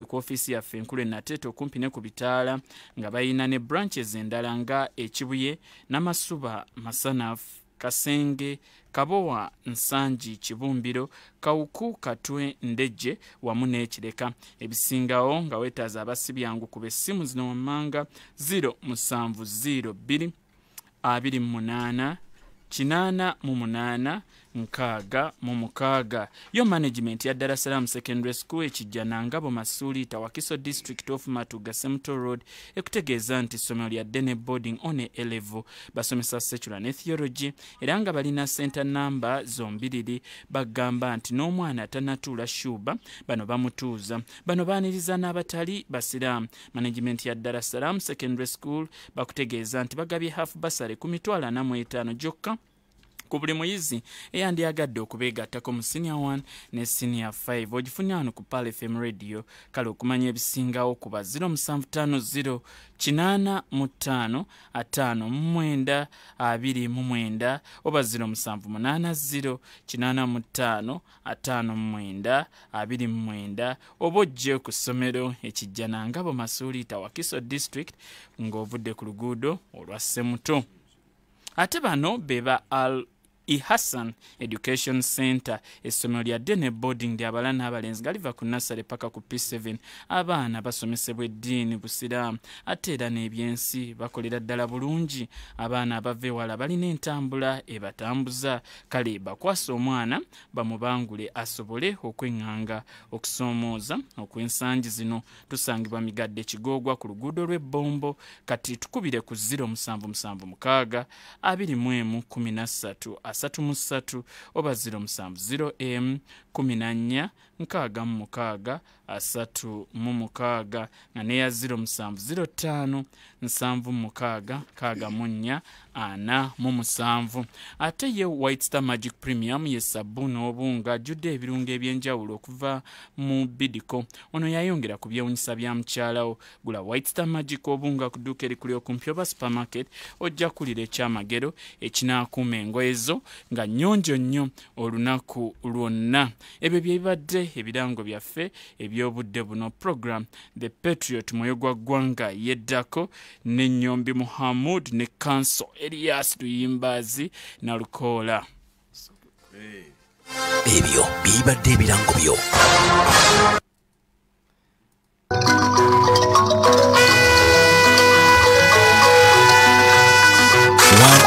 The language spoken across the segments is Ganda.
ku office yaffe enkulu Nateto okumpi ne ku bitaala nga bayina ne branches endala nga Ekibuye, Namasuba, Masanafu, Kasenge, Kabowa, Nsanji, Kibumbiro, Kawuku, Katwe, Ndeje wamu n'Ekireka. Ebisingawo nga weetaaza abasibyangu ku bessimu zino wammanga 070 28 88 6 yo management ya Dar es Salaam Secondary School ekijja Nangabo Masuli Tawakiso District of Matuga Semto Road ekutegeeza nti essomero lya Dene Boarding on a level basomesa secular ne theology era nga balina center number zombiriri bagamba nti n'omwana tanatula shuba bano bamutuuza bano baaniriza n'abatali basiramu. Management ya Dar es Salaam Secondary School bakutegeeza nti bagabye half basale ku mitwalo 45 gyokka ku buli muyizi eyandyagadde okubeegattako mu senior 1 ne senior 5. Ogifunye wano ku Pal FM radio. Kale okumanya ebisingawo kuba 0750 85 59 29 oba 0780 85 59 29 oba ojje ku ssomero ekijja Nangabo Masuli Tawakiso District ng'ovudde ku luguudo olwa Semuto. Ate bano beba Hassan Education Center essomero lya Dene Boarding lya bala n'abalenzi galiva ku nursery paka ku P7 abaana basomesebwa eddiini busiraamu ate era n'ebyensi bakolera ddala bulungi abaana abava ewala balina entambula ebatambuza. Kale bakwasa omwana bamubangule asobole okweŋŋanga okusoomooza okw'ensangi zino tusangibwa Migadde Kigoogwa ku luguudo lw'Ebbombo kati tukubire ku 0776 21 13 3 oba 0700 14 66 36 nga neya 0705 76 64 47. Ate ye White Star Magic Premium ye sabbuuni obunga ajjudde ebirungo ebyenjawulo okuva mu Bidiko. Ono yayongera ku byewunyisa bya mukyalawo. Gula White Star Magic obunga ku dduuka erikuli okumpi oba supermarket ojja kulira ekyamagero ekinaakuuma engoye zo nga nnyonjo nnyo olunaku lwonna. Ebyo bye bibadde ebirango byaffe eby'obudde buno. Program The Patriot mwoyo gwa ggwanga yeddako ne Nyombi Muhamood ne Counsel Nalukoola. Ebyo bibadde ebirango byo.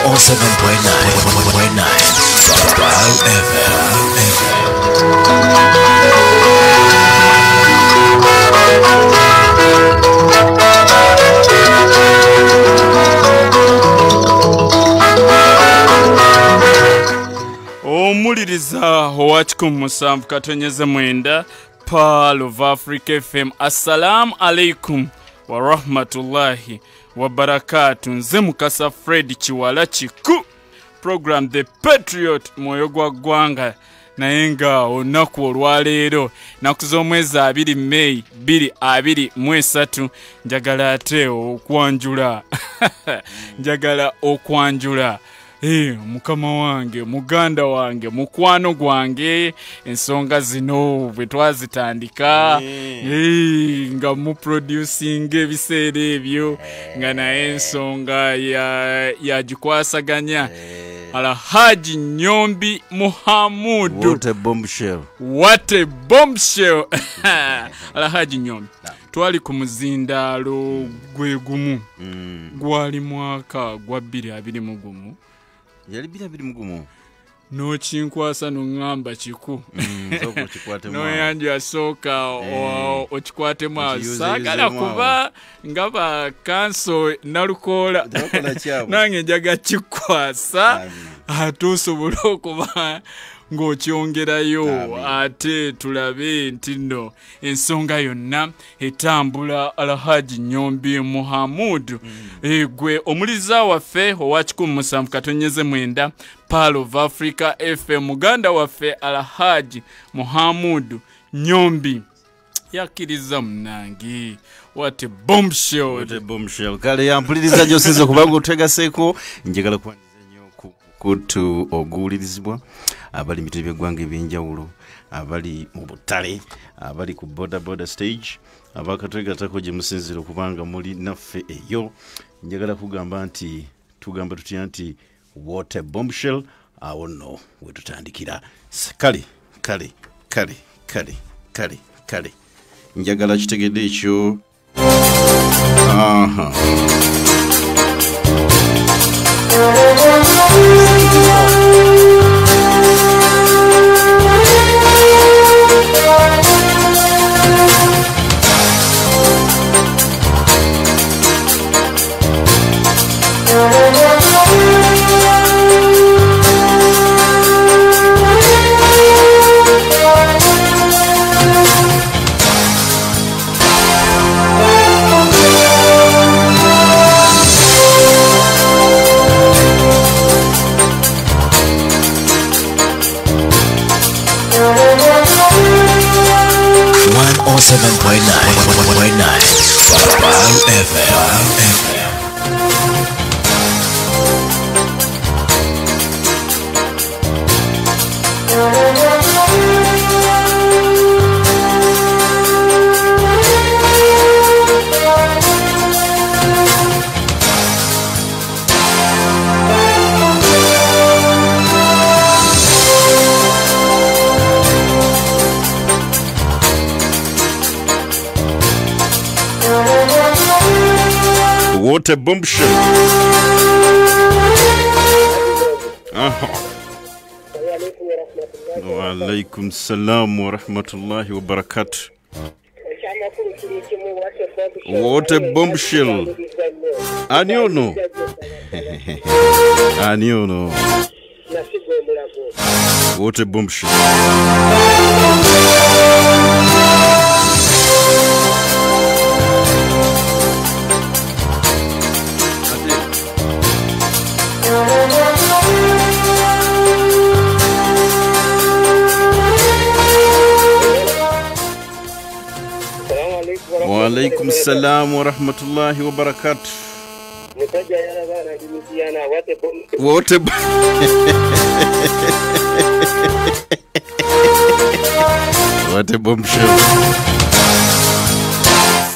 107.9 Pal FM. Omuliriza owachikumu musanvu katonyeze mwenda Pal of Africa FM. Assalamu alaikum wa rahmatullahi wa barakatu. Nze Mukasa Fred Chiwala Chiku. Program The Patriot mwoyo gwa ggwanga naye nga olunaku olwaleero naku z'omwezi 2 May 2023 njagala ate okwanjula njagala okwanjula mukama wange muganda wange mukwano gwange ensonga zino bwe twazitandika nga mu producing ebiseera ebyo nga naye ensonga yagikwasaganya Alhaji Nyombi Muhamood. What a bombshell. What a bombshell. Alhaji Nyombi. Twali ku muzindaalo gwe gumu. Gwali mwaka gwa 2021. Yali 2021. No chinkwasa nungamba chiku. No yanju asoka ochikwate sagala kuba ngaba Counsel Nalukoola. Nange njaga chikwasa atusobola okuba ng'okyongerayo ate tulabe nti nno ensonga yonna etambula. Alhaji Nyombi Muhamood gwe omuliza waffe owachikumu musanvu katonyeze mwenda Pal of Africa FM muganda waffe Alhaji Muhamood Nyombi yakiriza munangi. What a bombshell. What a bombshell. Kale yampuliriza gyosize kubanga otegaseko njagala kwandiza nnyo kutu oguulirizibwa abali mitwe by'eggwanga ebyenjawulo, abali mu butale, abali ku boda stage, abakatwegatako gye musinzira okubanga muli naffe eyo. Njagala kugamba nti tugamba tutya nti what a bombshell. Awo nno we tutandikira. Kale njagala kitegedde ekyo. Aha. What a bombshell. Wa alaikum salam wa rahmatullahi wa barakatuh. What a bombshell. Aniono. What a bombshell. Wa alaikum salam wa rahmatullahi wa barakatuh. What a what a bombshell.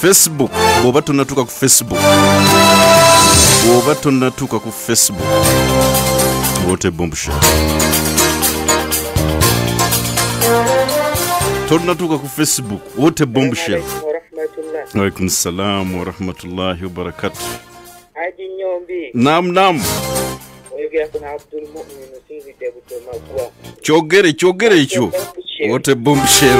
Facebook. Boba tunatuka ku Facebook. What a bombshell. Tunatuka ku Facebook. What a bombshell. Wa alaikum salam wa rahmatullahi wa barakatuh. Haji Nyombi. Nam. Oyogera kuna Abdul Mu'min usinzidde butomagwa. Kyogere ekyo. What a bombshell.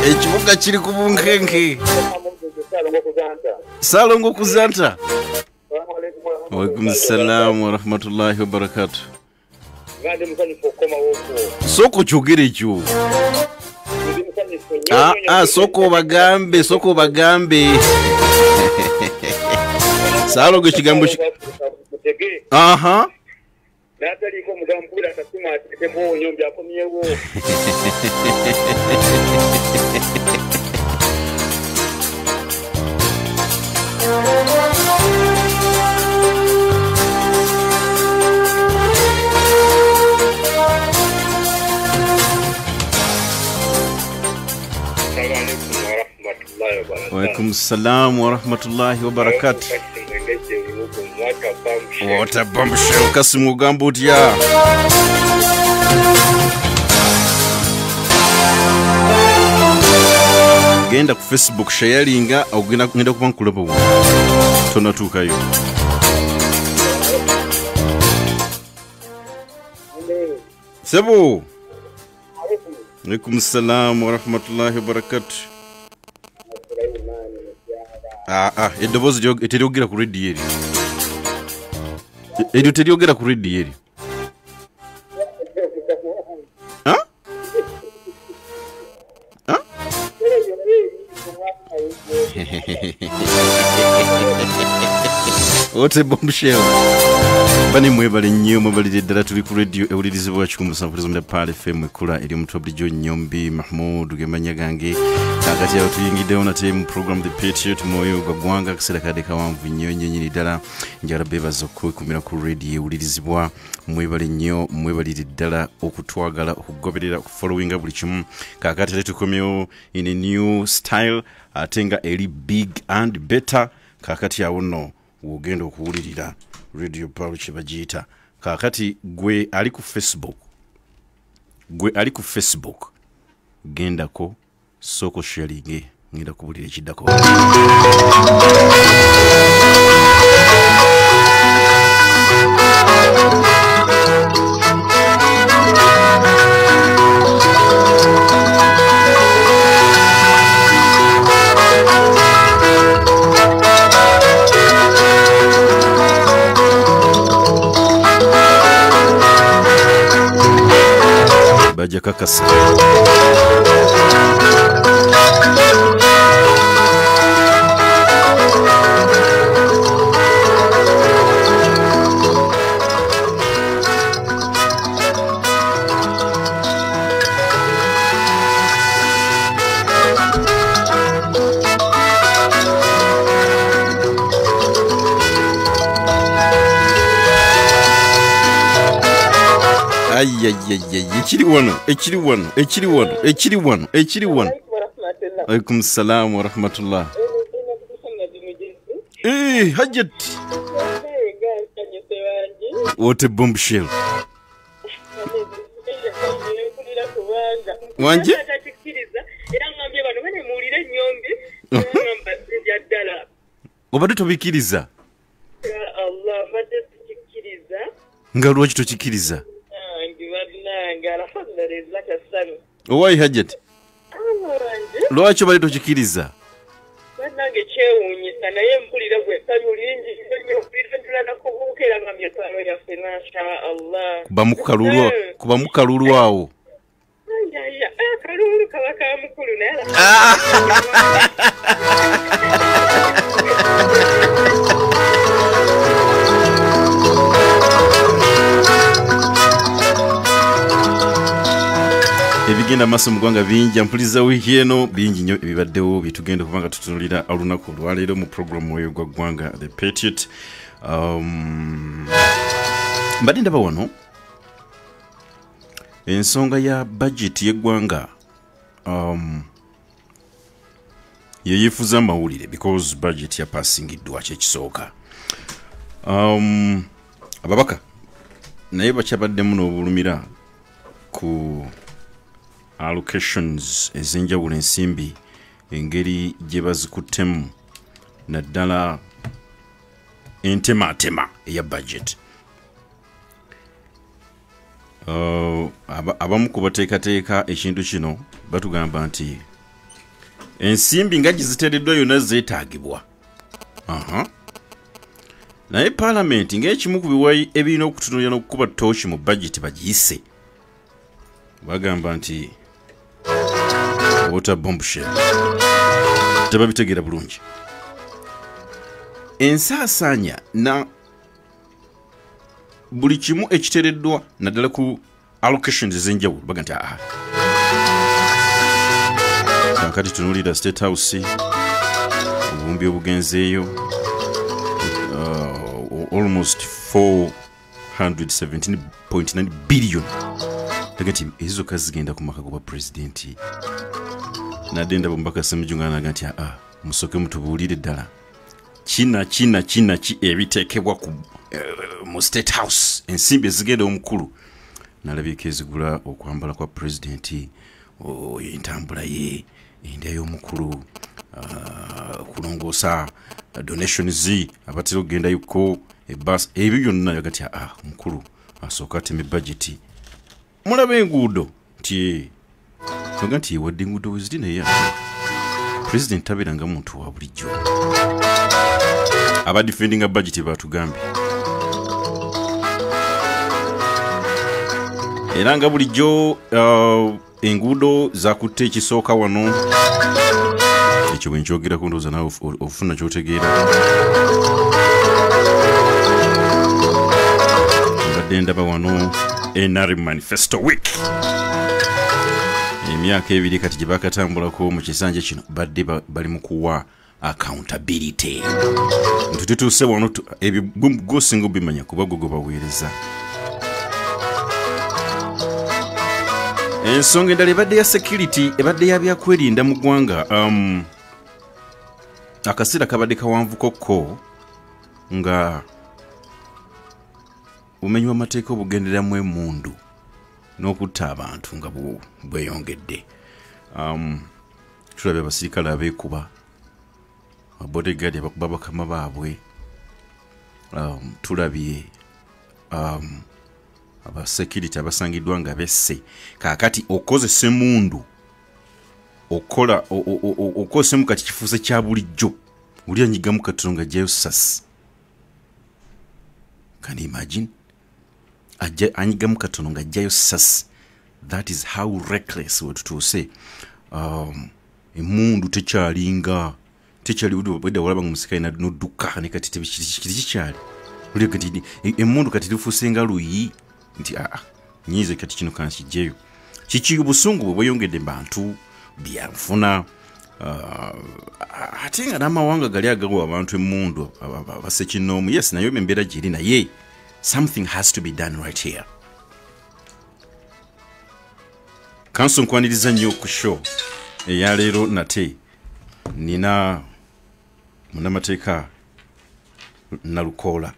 Ekibuga kiri ku bunkenke. Salongo kuzanta. Wa alaikum salam wa rahmatullahi wa barakatuh. Soko kyogere ekyo. Soko bagambe. Salongo kigambo. Aha. Natali ko mugambula atasuma atemo Nyombi akomyewo. Wa alaikum salam wa rahmatullahi wa barakatuh. What a bombshell. Kasimu gambo dia. Genda ku Facebook sharinga au ngenda kuba nkulaba. Tonatuka yo. Sebo. Alaikum salam wa rahmatullahi wa barakatuh. Edobozi eteriogera ku radio eri. Edo teriogera ku radio eri. What a bombshell. bani mwebale nnyo mwebalire ddala tuli ku radio ewulirizibwa kikumusafurizo mu Pal FM ekula eri mutwa bulijjo Nyombi Muhamood gemanya gange kakati awo tuyingiddewo nate mu program the PATRIOT mwoyo gwa ggwanga akaseera kadde kawanvu nnyo nnyonyini ddala njagala beebaza okwekumira ku radio ewulirizibwa mwebale nnyo mwebalire ddala okutwagala okugoberera okufollowinga buli kimu kakati ate tukomyewo in a new style ate nga eri big and better kakati awo nno wogenda okuwulirira Radio Pal chebajita kakati gwe ali ku Facebook genda ko soko sharing ngenda kubulira kiddako Baja kakasa ekiri wano alaikum salam wa rahmatullah hajat what a bombshell wanje obadde tobikiriza nga lwaki tokikiriza Why Hajat? Lwaki bali tokikiriza? Nange kyewuunyisa naye mpulira gwe kalulingi mpulira kubuukera nga myetwalo yaffe masha Allah. Kuba mukalulu awo. Kalulu kaba ka mukulu naye ebigenda maaso mu ggwanga bingi mpuliza wiiki eno bingi nnyo ebibaddewo byetugenda okuba nga tutunulira olunaku olwaleero mu programu eyo gwa ggwanga the PATRIOT. Mbadde ndaba wano ensonga ya budget y'eggwanga yeyeefuza amawulire because budget yapasingiddwa kyekisooka. Ababaka naye bakyabaddemu n'obulumira ku allocations ezenjawulo ensimbi engeri gye bazikuttemu naddala entematema eya budget. Abamu ku bateekateeka ekintu kino batugamba nti ensimbi nga giziteereddwa yonna zeetaagibwa. Naye paalamenti ng'ekimu ku biwayi ebirina okutunuulira n'okukuba ttooki mu budget bagiyise bagamba nti water bombshell tebabitegeera bulungi. Ensaasaanya na buli kimu ekiteereddwa naddala ku allocations ez'enjawulo baga nti kaakati tunuulira State House obumbi obugenzeeyo almost 417.9 billion tagati ezo kazigenda ku maka gwa president nadde ndaba mbaka semujunga naga nti musoke mutubuulire ddala kina ki ebiteekebwa ku mu State House ensimbi ezigenda omukulu nalabika ezigula okwambala kwa president entambula ye endya y'omukulu kulongoosa donations abatera okugenda yuko ebas ebyo byonna yaga nti omukulu asooka ateme budget mulaba enguudo nti noga nti wadde enguudo weziri naye president tabeeranga muntu wa bulijjo. Aba defendinga budget batugambye era nga bulijjo enguudo zakutte ekisooka wano ekyo bwe nkyogera ndowooza nawe ofuna ky'otegeera. mbadde ndaba wano NRM Manifesto Week. Emyaka ebiri kati gye bakatambulako mu kisanja kino badde bali mu kuwa accountability. Tutuuse wano ebyo gosinga obimanya kuba gwe baweereza. Ensonga endala ebadde ya security ebadde ya byakwerinda mu ggwanga. Akaseera kabadde kawanvu kokko nga umenyi w'amateeka obugenderamu emundu n'okutta abantu nga bweyongedde. Tulabye abasirikale abeekuba, abodegaadi abakuba bakama baabwe, tulabye abasekiriti abasangiddwa nga besse. Kaakati okozesa emundu okozesemu kati kifuuse kya bulijjo, oli anyigamu katono nga ajjayo sasi. Can you imagine? Anyigamu katono nga ajjayo sasi. That is how reckless we tutuuse. Emundu tekyalinga bwedda walaba nga omusika ina nodduka ne kati kikyali. Oli kati emundu kati lifuuse nga luyi nti nyiize kati kino kana kijjeyo. Kiki obusungu bwe bweyongedde bantu byanfuna. Ate nga n'amawanga gali agawa abantu emundu abasekinoomu. Yes, nayo embeera giri naye something has to be done right here. Counsel nkwaniriza nnyo ku show eyaleero nate nina munnamateeka Nalukoola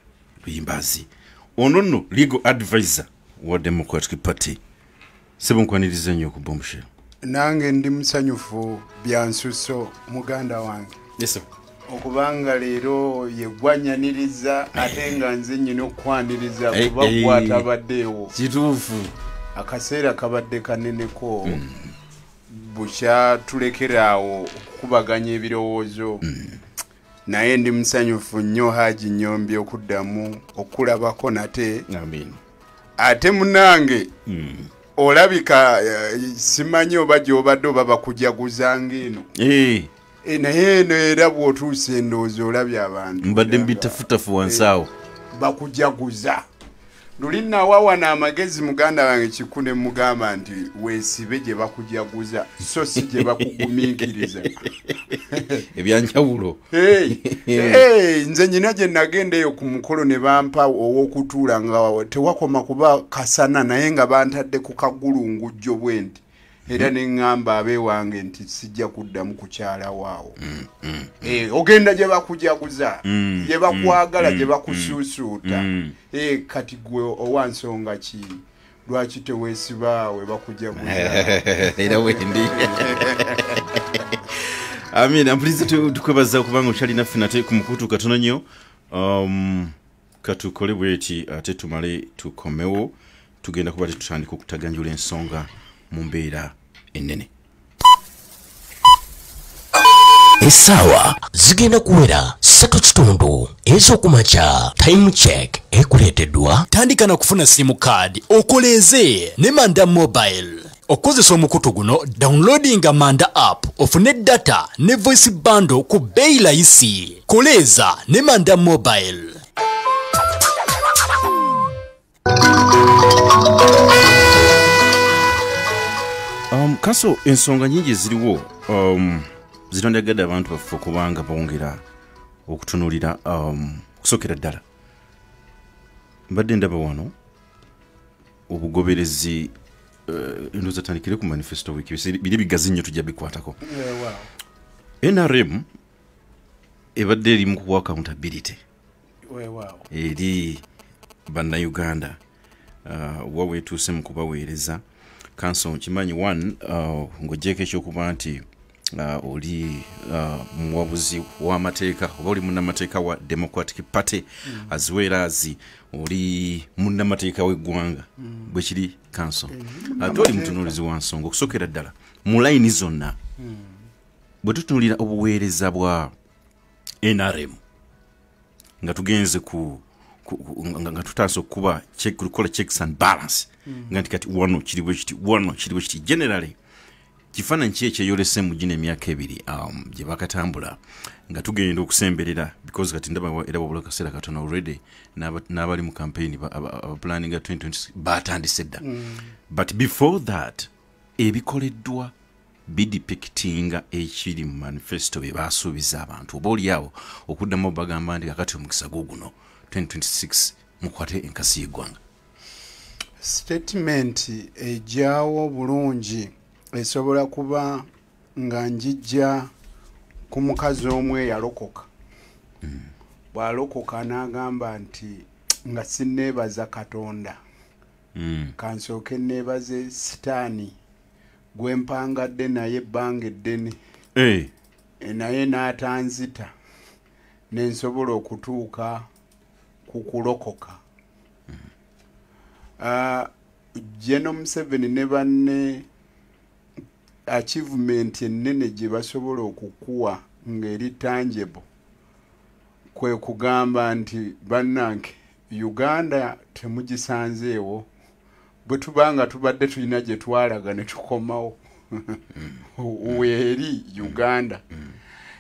Luyimbazi, ono nno legal advisor wa Democratic Party. Sebo nkwaniriza nnyo ku bombshell. Nange ndi musanyufu byansuso muganda wange. Yes sir. Okubanga leero yeggwanyaniriza ate nga nze nnyina okwaniriza kuba kwatabaddeewo. Kituufu. Akaseera kabadde kaneneko bukya tulekeraawo okukubaganya ebirowoozo. Naye ndi musanyufu nnyo Haji Nyombi okuddamu okulabako nate. Amen. Ate munange olabika simanyi oba gy'obadde oba bakujaguzanga eno. Naye eno era bw'otuuse endowooza olabye abantu. Mbadde mbitafuttafu wansi awo. Bakujaguza. Luli nawawana amagezi muganda wange kikune mugamba nti weesibe gye bakujaguza so si gye bakugumiikiriza. Ebyanjawulo. Nze nnyina gye nagendeyo ku mukolo ne bampa ow'okutuula nga tewakoma kuba kasana naye nga bantadde ku kagulungujjo bwe nti. Era ne ŋŋamba abeewange nti sijja kuddamu kukyala waawo. Ogenda gye bakujaguza, gye bakwagala, gye bakusuusuuta. Kati gwe owa nsonga ki? Lwaki teweesiba we bakujaguza? Era wendi. Amina, mpuliriza tukwebaza kubanga okyali naffe nate ku mukutu katono nnyo. Katukole bweti ate tumale tukomewo. Tugenda kuba tetutandika okutaganjula ensonga mu mbeera ennene. Essaawa zigenda kuwera 3:30 ez'okumakya. Time check ekuleeteddwa. Tandika na kufuna simu card okoleeze ne Manda Mobile. Okozesa omukutu guno downloadinga Manda app ofune data ne voice bundle ku bbeeyi layisi. Koleza ne Manda Mobile. Counsel, ensonga nyingi ziriwo zitondagadde abantu baffe okubanga bongera okutunuulira okusokera ddala. Mbadde ndaba wano obugoberezi endowooza tandikire ku Manifesto Week biri bigazi nnyo tujja bikwatako. NRM ebadde eri mu kuwa accountability eri bannayuganda wa weetuuse mu kubaweereza. Counsel nkimanyi ng'oggyeko ekyokuba nti oli muwabuzi w'amateeka oba oli munnamateeka wa Democratic Party as well as oli munnamateeka w'eggwanga bwe kiri Counsel. Ate oli mutunuulizi wa nsonga okusokera ddala mu layini zonna bwe tutunuulira obuweereza bwa NRM nga tugenze nga tutaasa okukuba kukola checks and balance nga nti kati wano kiri bwe kiti wano kiri bwe kiti generally kifaananyi ki ekyeyolese mu gino emyaka ebiri gye bakatambula nga tugenda okusemberera because kati ndaba era wabula kaseera katono already n'abali mu campaign planning 2020 batandise dda but before that ebikoleddwa bidepictinga ekiri mu manifesto bye basuubiza abantu oba oliawo okuddamu bagamba nti kakati omukisa guno 2026 mukwate enkasi y'eggwanga. Statement ejaawo bulungi esobola kuba nga njijja ku mukazi omwe yalokoka bw'alokoka n'agamba nti nga sinneebaza Katonda kansooke neebaze sitaani gwe mpangadde naye ebbanga eddene naye n'atanzita nensobola okutuuka ku kulokoka. General Museveni ne banne achievement ennene gye basobola okukuwa ng'eri tangible kwe kugamba nti bannange Uganda temugisanzeewo bwe tubanga tubadde tulina gye twalaga ne tukomawo weeri Uganda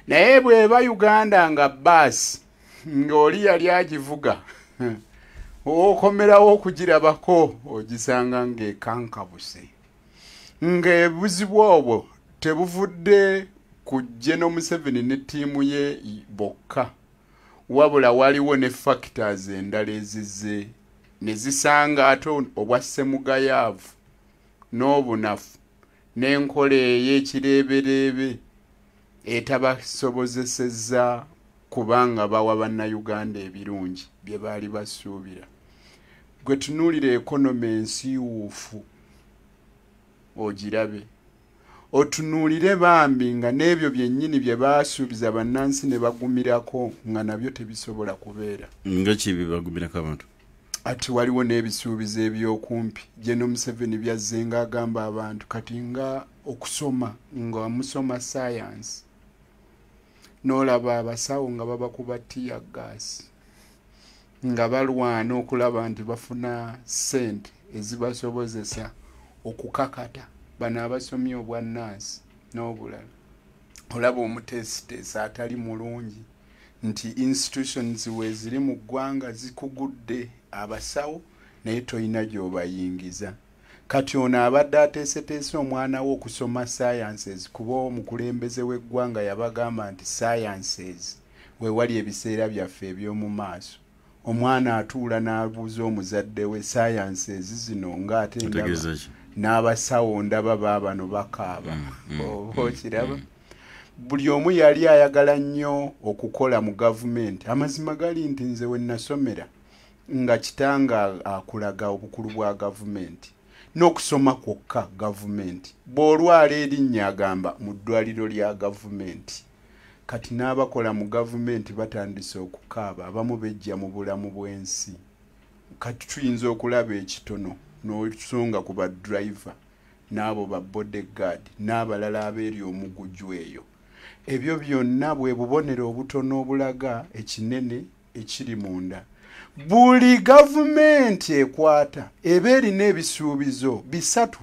naye bw'eba Uganda nga baasi ng'oli yali agivuga okomerawo okugirabako ogisanga ng'ekankabuse ng'ebuzibu obwo tebuvudde ku General Museveni ne ttiimu ye bokka wabula waliwo ne factors endala ezizze ne zisanga ate obwa ssemugayaavu n'obunafu n'enkola ey'ekireebereebe etabasobozesezza kubanga bawa bannayuganda ebirungi bye baali basuubira. Gwe tunuulira ekonomi ensiiwuufu ogirabe otunuulire bambi nga n'ebyo byennyini bye baasuubiza bannansi ne bagumirako nga nabyo tebisobola kubeera. Nga ki bye bagumirako abantu? Ati waliwo n'ebisuubizo ebyokumpi General Museveni byazze ng'agamba abantu kati nga okusoma nga wamusoma science n'olaba abasawo nga babakuba ttiya gaasi nga balwana okulaba nti bafuna ssente ezibasobozesa okukakata bano abasomye obwannansi n'obulala. Olaba omutesitesi atali mulungi nti institutions we ziri mu ggwanga zikugudde abasawo naye toyina gy'obayingiza. Kati ono abadde ateeseteese omwana we okusoma sciences kuba omukulembeze w'eggwanga yabagamba nti sciences we wali ebiseera byaffe eby'omu maaso. Omwana atuula n'abuuza omuzadde we sciences zino ng'ate ndaba n'abasawo ndaba baabano bakaaba okiraba. Buli omu yali ayagala nnyo okukola mu gavumenti. Amazima gali nti nze we nasomera nga kitanga akulaga obukulu bwa gavumenti n'okusoma kwokka gavumenti. Bw'olwala erinnya agamba mu ddwaliro lya gavumenti. Kati n'abakola mu gavumenti batandise okukaaba abamu bejja mu bulamu bw'ensi. Kati tuyinza okulaba ekitono n'osonga ku badriver n'abo ba bodyguard n'abalala abeeri omugujju eyo. Ebyo byonna bwe bubonero obutono obulaga ekinene ekiri munda. Buli gavumenti ekwata eba erina ebisuubizo bisatu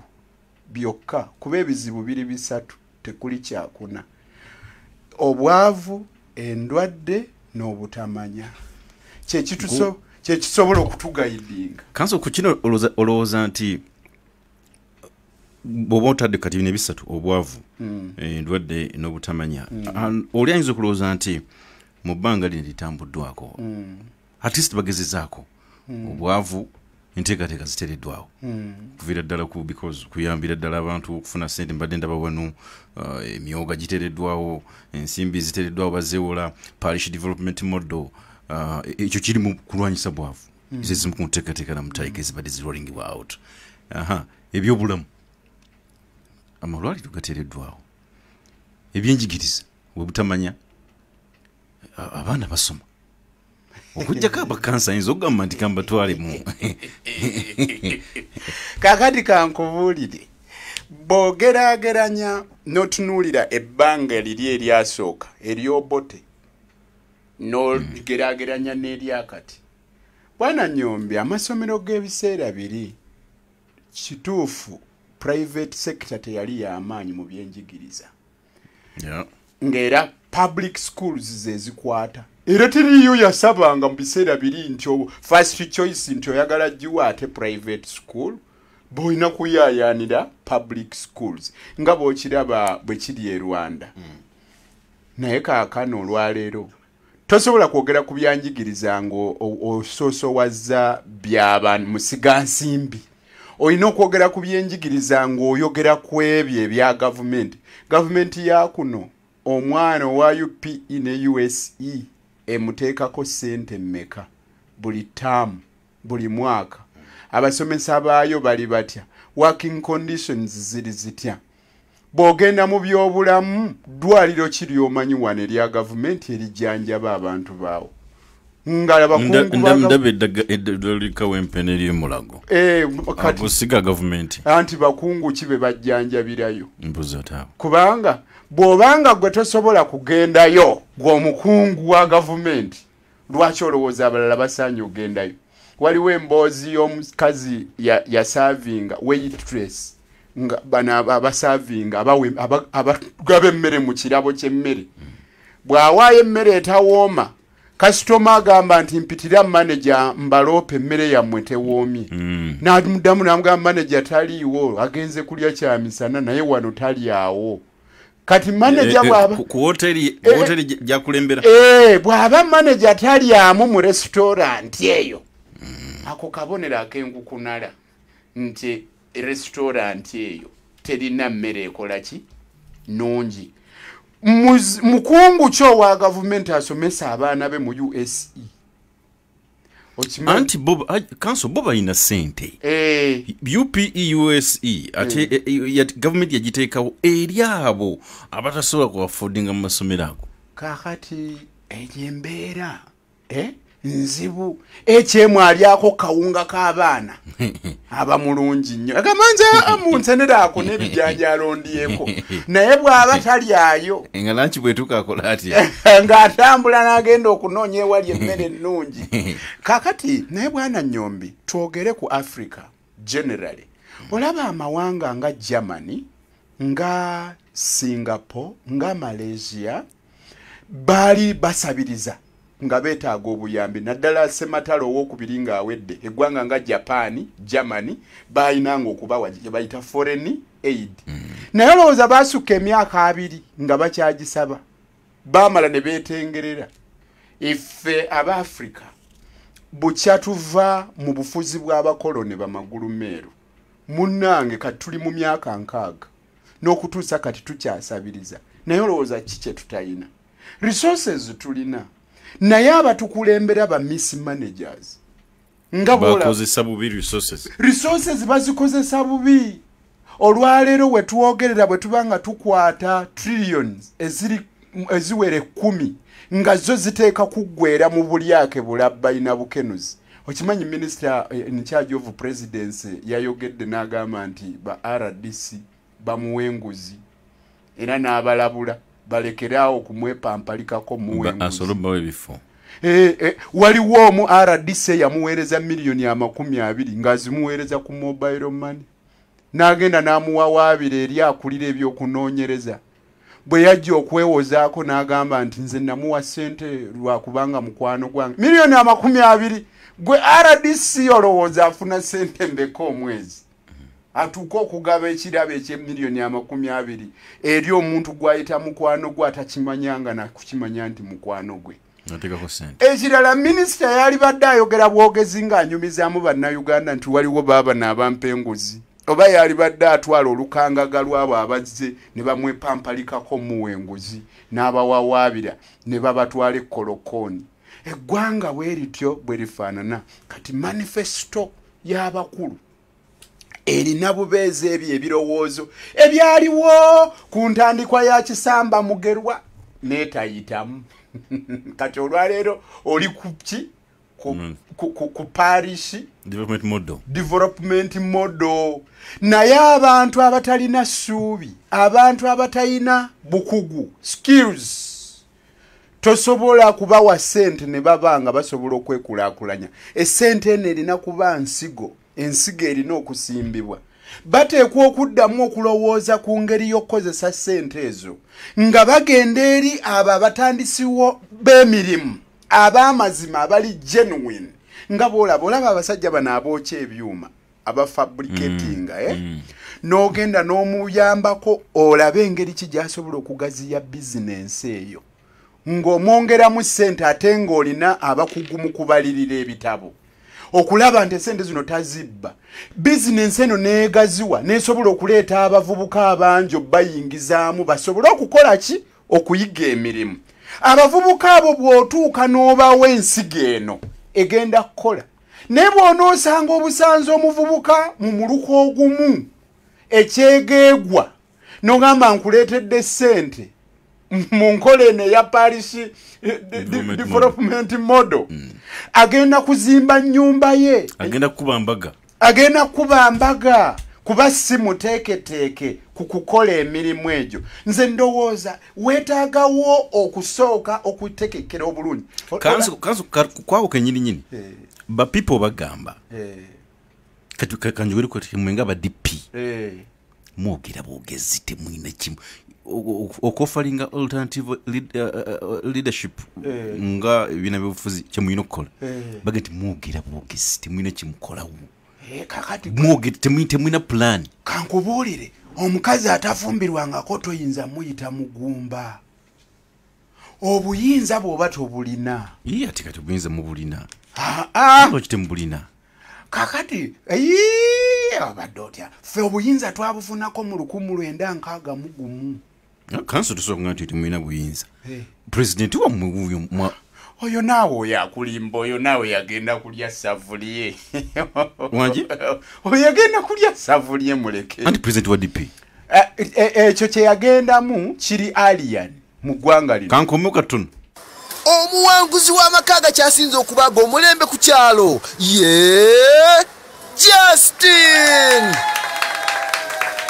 byokka kuba ebizibu biri bisatu tekuli kyakuna: obwavu, endwadde n'obutamanya. Kyekisobola okutugayidinga. Counsel ku kino olowooza nti bw'oba otadde kati bino ebisatu obwavu endwadde n'obutamanya oli ayinza okulowooza nti mu bbanga lino litambuddwako at least bagezezaako obwavu enteekateeka ziteereddwawo kuviira ddala because kuyambira ddala abantu okufuna ssente. Mbadde ndaba wano emyoga giteereddwawo, ensimbi ziteereddwawo bazeewola parish development model. Ekyo kiri mu kulwanyisa bwavu zimu ku nteekateeka namutayiga ezibadde zirolingibwa out. Ebyobulamu amalwaliro gateereddwawo, ebyenjigiriza bwe butamanya abaana basoma okujjako abakansa ayinza okugamba nti kambatwale mu kakati kankubuulire bw'ogeraageranya n'otunuulira ebbanga liri eryasooka eryobote n'ogeraageranya n'eryakati. Bwana Nyombi, amasomero g'ebiseera biri kituufu private sector teyali y'amaanyi mu byenjigiriza. Ng'era public schools ze zikwata. Era tiriyo yasabanga mu biseera biri nti first choice nti oyagala giwa ate private school. Boina kuyayanira public schools. Nga bw'okiraba bwe kiri e Rwanda. Naye kaakano olwaleero tosobola kwogera ku byanjigiriza ng'osoosowaza by'abantu musigansimbi. Olina okwogera ku byenjigiriza ng'oyogera ku ebyo ebya gavumenti. Gavumenti ya kuno omwana owa UPE ne USE emuteekako ssente mmeka buli taamu buli mwaka. Abasomesa baayo bali batya. Working conditions ziri zitya. Bw'ogenda mu by'obulamu ddwaliro kiri omanyi wano erya gavumenti erijjanjaba abantu baawo. Ndaba eddwaliro w'empene ery'emulago. Abusiga gavumenti. Anti bakungu ki be bajjanjabirayo. Mbuzo taabo. Kubanga bw'obanga gwe tosobola kugendayo gw'omukungu wa gavumenti lwaki olowooza abalala basaanye ogendayo. Waliwo emboozi y'omukazi yasavinga waitress nga bana abasavinga abagaba emmere mu kirabo ky'emmere. Bw'awaayo emmere etawooma kasitoma agamba nti mpitira manager mbaloope emmere yammwe tewoomye. N'amuddamu n'amugamba manager taliiwo agenze kulya kyamisana naye wano tali awo. Kati manager bw'aba ku hoteli gyakulembera. Bw'aba manager tali amu mu restaurant eyo. Ako kabonero ak'enkukunala nti restaurant eyo terina mmere ekola ki nungi. Mukungu kyo wa gavumenti asomesa abaana be mu USE. Anti Counsel Bob alina ssente. UPE USE ate gavumenti yagiteekawo eri abo abatasobola kuaffordinga mu masomero ago. Kakati embeera nzibu ekyemu alyako kawunga k'abaana abamulungi nnyo agamanza munsenera ako n'ebijanjalo ndyeko naye bw'aba talyayo nga lanchi bwetuuka akola atya ng'atambula n'agenda okunoonya ewali emmere ennungi. Kakati naye bwana Nyombi twogere ku Africa generally. Olaba amawanga nga Germany nga Singapore nga Malaysia baali basabiriza nga beetaaga obuyambi naddala sematalo ow'okubiri ng'awedde eggwanga nga Japan, Germany baayinanga okubawa gye bayita foreign aid. Naye olowooza baasukka emyaka 2 nga bakyagisaba baamala ne beetengerera. Iffe Abafrika bukya tuva mu bufuzi bw'abakoloni bamagulu meeru munnange kati tuli mu myaka 6 n'okutuusa kati tukyasabiriza. Naye olowooza ki kye tutayina? Resources tulina naye abatukulembera ba mismanagers nga bakozesa bubi resources bazikozesa bubi. Olwaleero we tuwogerera bwe tubanga tukwata trillions eziwere 10 nga zo ziteeka kuggwera mu bulyake bulabbayina bukenuzi. Okimanyi minister in charge of presidency yayogedde n'agamba nti ba RDC bamuwenguzi era n'abalabula balekerawo kumwepampalikako muwenguzi. Waliwo mu RDC yamuweereza milioni 20 ng'azimuweereza ku mobile money. N'agenda n'amuwawaabira eri akulira ebyokunoonyereza. Bwe yajja okwewozaako n'agamba nti nze namuwa ssente lwakubanga mukwano gwange. Milioni 20 gwe RDC olowooza afuna ssente mbeka omwezi. Atuuka okugaba ekirabo eky'emilioni 20 eri omuntu gw'ayita mukwano gwe atakimanyanga nakukimanya nti mukwano gwe. Ekirala minisita yali badde ayogera bwogezi ng'anyumizaamu bannayuganda nti waliwo baaba n'abampenguzi. Oba yali badde atwala olukangaga lwabo abazze ne bamwepampalikako muwenguzi n'abawawaabira ne babatwala ekkolokoni. Eggwanga bwe lityo bwe lifaanana. Kati manifesto y'abakulu erina bubeezi ebyo ebirowoozo ebyaliwo ku ntandikwa ya Kisamba Mugerwa neetayitamu. Kati olwaleero oli kuki ku parish development model. Naye abantu abatalina ssuubi, abantu abatalina bukugu skills, tosobola kubawa ssente ne babanga basobola okwekulaakulanya. Essente eno erina kuba nsigo, ensigo erina okusimbibwa. bateekwa okuddamu okulowooza ku ngeri y'okkozesa ssente ezo nga bagenda eri abo abatandisiwo b'emirimu ab'amazima abali genuine nga olaba abasajja bano abookya ebyuma abafabricatinga n'ogenda n'omuyambako olabe engeri ki gy'asobola okugaziya bizinensi eyo ng'omwongeramu ssente ate ng'olina abakugu mu kubalirira ebitabo okulaba nti ssente zino tazibba bizinensi eno neegaziwa neesobola okuleeta abavubuka abangi bayingizaamu basobole okukola ki okuyiga emirimu abavubuka abo bw'otuuka n'obawa ensigo eno egenda kukola naye bw'onoosanga obusanza omuvubuka mu muluka ogumu ekyegeegwa n'ogamba nkuleetedde ssente mu nkola eno eya Paris development model agenda kuzimba nnyumba ye agenda kuba mbaga kuba si muteeketeeke ku kukola emirimu egyo nze ndowooza weetaagawo okusooka okuteekekera obulungi kwawo kenyininyini ba people bagamba kanjogere kwati mwenga ba DP mwogera bwogezi temwina kimu okofalinga alternative leadership nga ebina byobufuzi kyemuyina okukola baga nti mwogera bwogezi temwina kimukolawo kakati temwina plan kankubuulire omukazi atafumbirwangako toyinza muyita mugumba obuyinza bw'oba tobulina ate kati obuyinza mubulina temubulina kakati abadde otya ffe obuyinza twabufunako mu 1961 kanso tusobola kuŋŋamba nti temulina buyinza pulezidenti wammwe oyo naawe oyo akulimba oyo naawe yagenda kulya savuliye wangi oyo yagenda kulya savuliye muleke anti pulezidenti wa DP ekyo kye yagendamu kiri alien mu ggwanga lino kankomeo katono omuwanguzi w'amaka kyasinze okubaga omulembe ku kyalo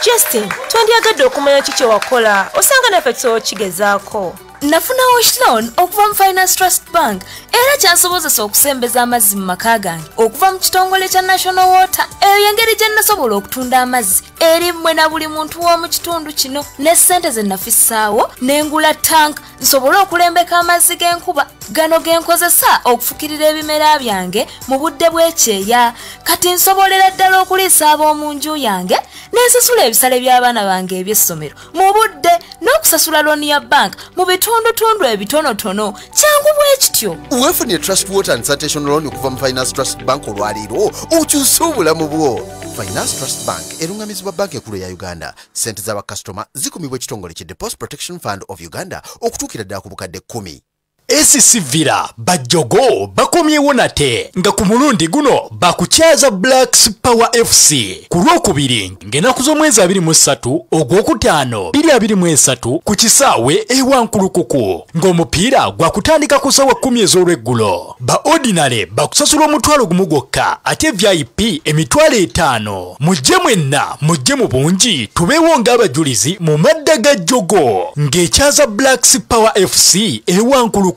Justin, twandyagadde okumanya kiki wakola osanga naffe tusobokigezaako. Nafunawo loan okuva mu Finance Trust Bank era kyansobozesa okusembeza amazzi mu maka gange okuva mu kitongole kya National Water. Eyo y'engeri gye nasobola okutunda amazzi eri mmwe na buli muntu w'omu kitundu kino ne ssente ze nafissaawo n'engula tank nsobole okulembeka amazzi g'enkuba gano genkozesa okufukirira ebimera byange mu budde bw'ekyeya kati nsobolera ddala okuliisa ab'omu nju yange n'ensasula ebisale by'abaana bange eby'essomero mu budde n'okusasula looni ya bank mu bitundutundu ebitonotono kyangu bwe kityo. Weefunye Trust Water and Sanitation Loan okuva mu Finance Trust Bank olwaleero okyuse obulamu bwo. Finance Trust Bank erungamizibwa banka enkulu ya Uganda. Ssente z'abakasitoma zikumibwa ekitongole ki Deposit Protection Fund of Uganda okutuukira ddala ku bukadde 10. Esisivira bajogo bakomyewo nate nga ku mulundi guno bakukyaza Blacks Power FC ku Lwokubiri ng'ennaku z'omwezi 23 ogwokutaano 2023 ku kisaawe ewankulukuku ng'omupiira gwakutandika ku ssaawa 10 ez'olweggulo. Ba ordinary bakusasula omutwalo gumu gwokka ate VIP emitwalo 5. Mujje mwenna mujje mu bungi tubeewo ng'abajulizi mu madda ga jogo ng'ekyaza Blacks Power FC ewankulukuku.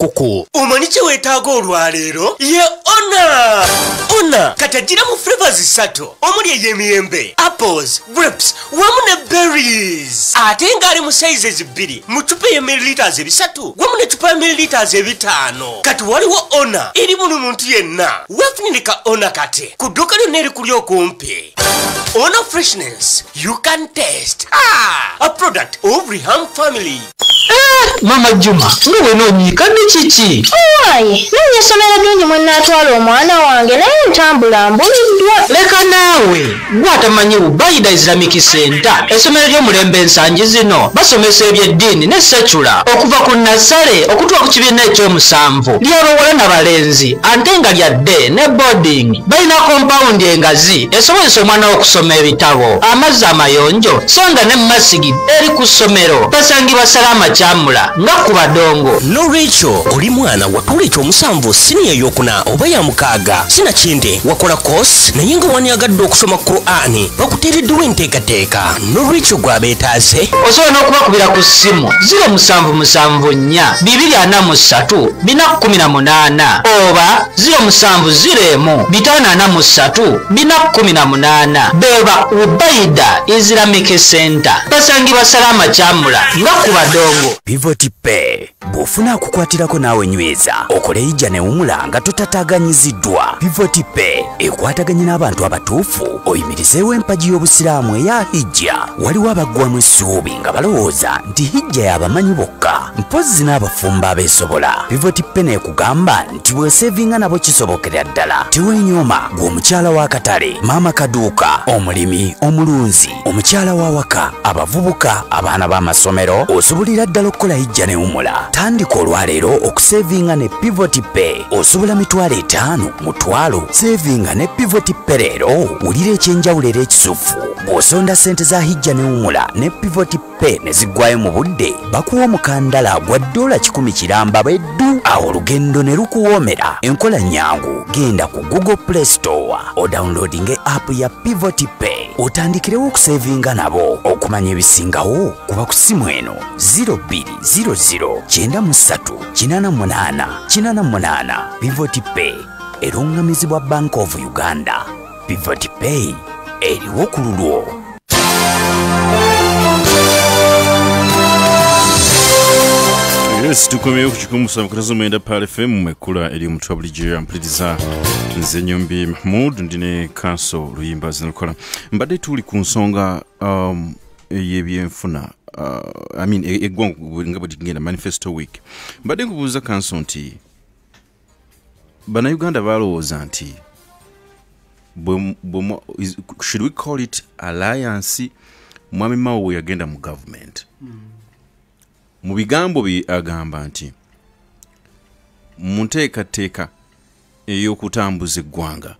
Omani kye weetaaga olwaleero ye ona katagira mu flavors 3 omuli ey'emiyembe, apples, grapes wamu ne berries ate ng'ali mu sizes 2 mu cupa ya milliliters 3 wamu ne cupa ya milliliters 5. kati waliwo ona eri buli muntu yenna weefunirika ona kati ku dduuka lyonna erikuli okumpi. Ona freshness you can taste a product of Riham family. Mama Juma, ngwe nonyiika ne kiki? Owaye, nanye somera ddungi mwennaatwala omwana wange naye ntambula mbuliddwa. Leka naawe, gwatamanyi Ubaida Islamic Center. Essomero ly'omulembe ensangi zino basomesa ebyeddiini ne secular okuva ku nasale okutuuka ku kibiina eky'omusanvu. Ly'abawala n'abalenzi ate nga lya day ne boarding. Balina compound engazi esobozesa omwana okusoma ebitabo, amazzi amayonjo, so nga ne masigi eri ku ssomero basangibwa Salama Kyamula Ensonga nga ku badongo. N'olwekyo oli mwana watula ekyomusanvu siniya eyokuna oba ya mukaaga sinakindi wakola course naye nga waniyagadde okusoma Qur'ani bakuteereddewo enteekateeka n'olwekyo gwabeetaaze osobola n'okubakubira ku ssimu 077443 oba 07015483 beba Ubaida Islamic Center basangibwa Salama Chamula nga ku badongo. Pivot Pay bw'ofuna akukwatirako naawe nyweza okole ijja ne wumula nga totataaganyiziddwa. Pivot Pay ekwataganye n'abantu abatuufu oyimirizeewo empagi y'obusiraamu eya hijja. Waliwo abaggwamu essuubi nga balowooza nti hijja y'abamanyi bokka mpozzi n'abafumba abeesobola. Pivot Pay neekugamba nti bw'oseevinga nabo kisobokera ddala. Teweenyooma gw'omukyala w'akatale, maama kaduuka, omulimi, omulunzi, omukyala w'awaka, abavubuka, abaana b'amasomero osobolera ddala okukola hijja ne wumula. Tandika olwaleero okuseevinga ne Pivot Pay osobola $5,000 mutwalo. Seevinga ne Pivot Pay leero wulira ekyenjawulo era ekisufu. Bw'osonda ssente za hijja ne wumula ne Pivot Pay ne ziggwayo mu budde bakuwa omukandala gwa $100 kiramba beddu. Awo olugendo ne lukuwoomera. Enkola nnyangu genda ku Google Play Store odownloadinge app ya Pivot Pay otandikirewo okuseevinga nabo. Okumanya ebisingawo kuba ku ssimu eno 0200938888. Pivot Pay erungamizibwa Bank of Uganda. Pivot Pay eriwo ku lulwo. Yes, tukomeyo ku 107.9 Pal FM mwekula eri omutwe bulijjo mpuliriza nze Nyombi Muhamood ndine Counsel Nalukoola. Mbadde tuli ku nsonga ey'ebyenfuna eggwangu nga bwe tugenda manifesto week. Mbadde nkubuuza Counsel nti bannayuganda balowooza nti should we call it alliance? Mwami Mao we yagenda mu government mu bigambo bye agamba nti mu nteekateeka ey'okutambuza eggwanga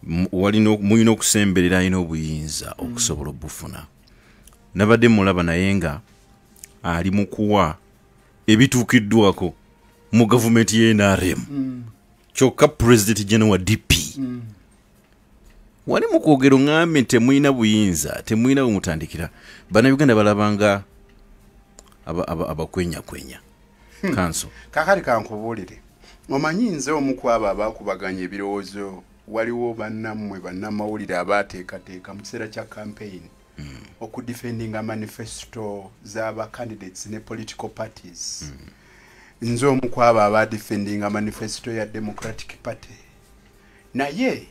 mulina okusemberera alina obuyinza okusobola obufuna. Nabadde mulaba naye nga ali mu kuwa ebituukiddwako mu gavumenti y'NRM kyokka President General wa DP wali mu kwogera ng'ambe temulina buyinza temulina bumutandikira. Bannayuganda balabanga abakwenyakwenya. Counsel kakali kankubuulire omanyi nze omu ku abo abaakubaganya ebirowoozo waliwo bannammwe bannamawulire abaateekateeka mu kiseera kya campaign okudefendinga manifesto z'aba candidates ne political parties. Nze omu ku abo abaadefendinga manifesto ya Democratic Party. Naye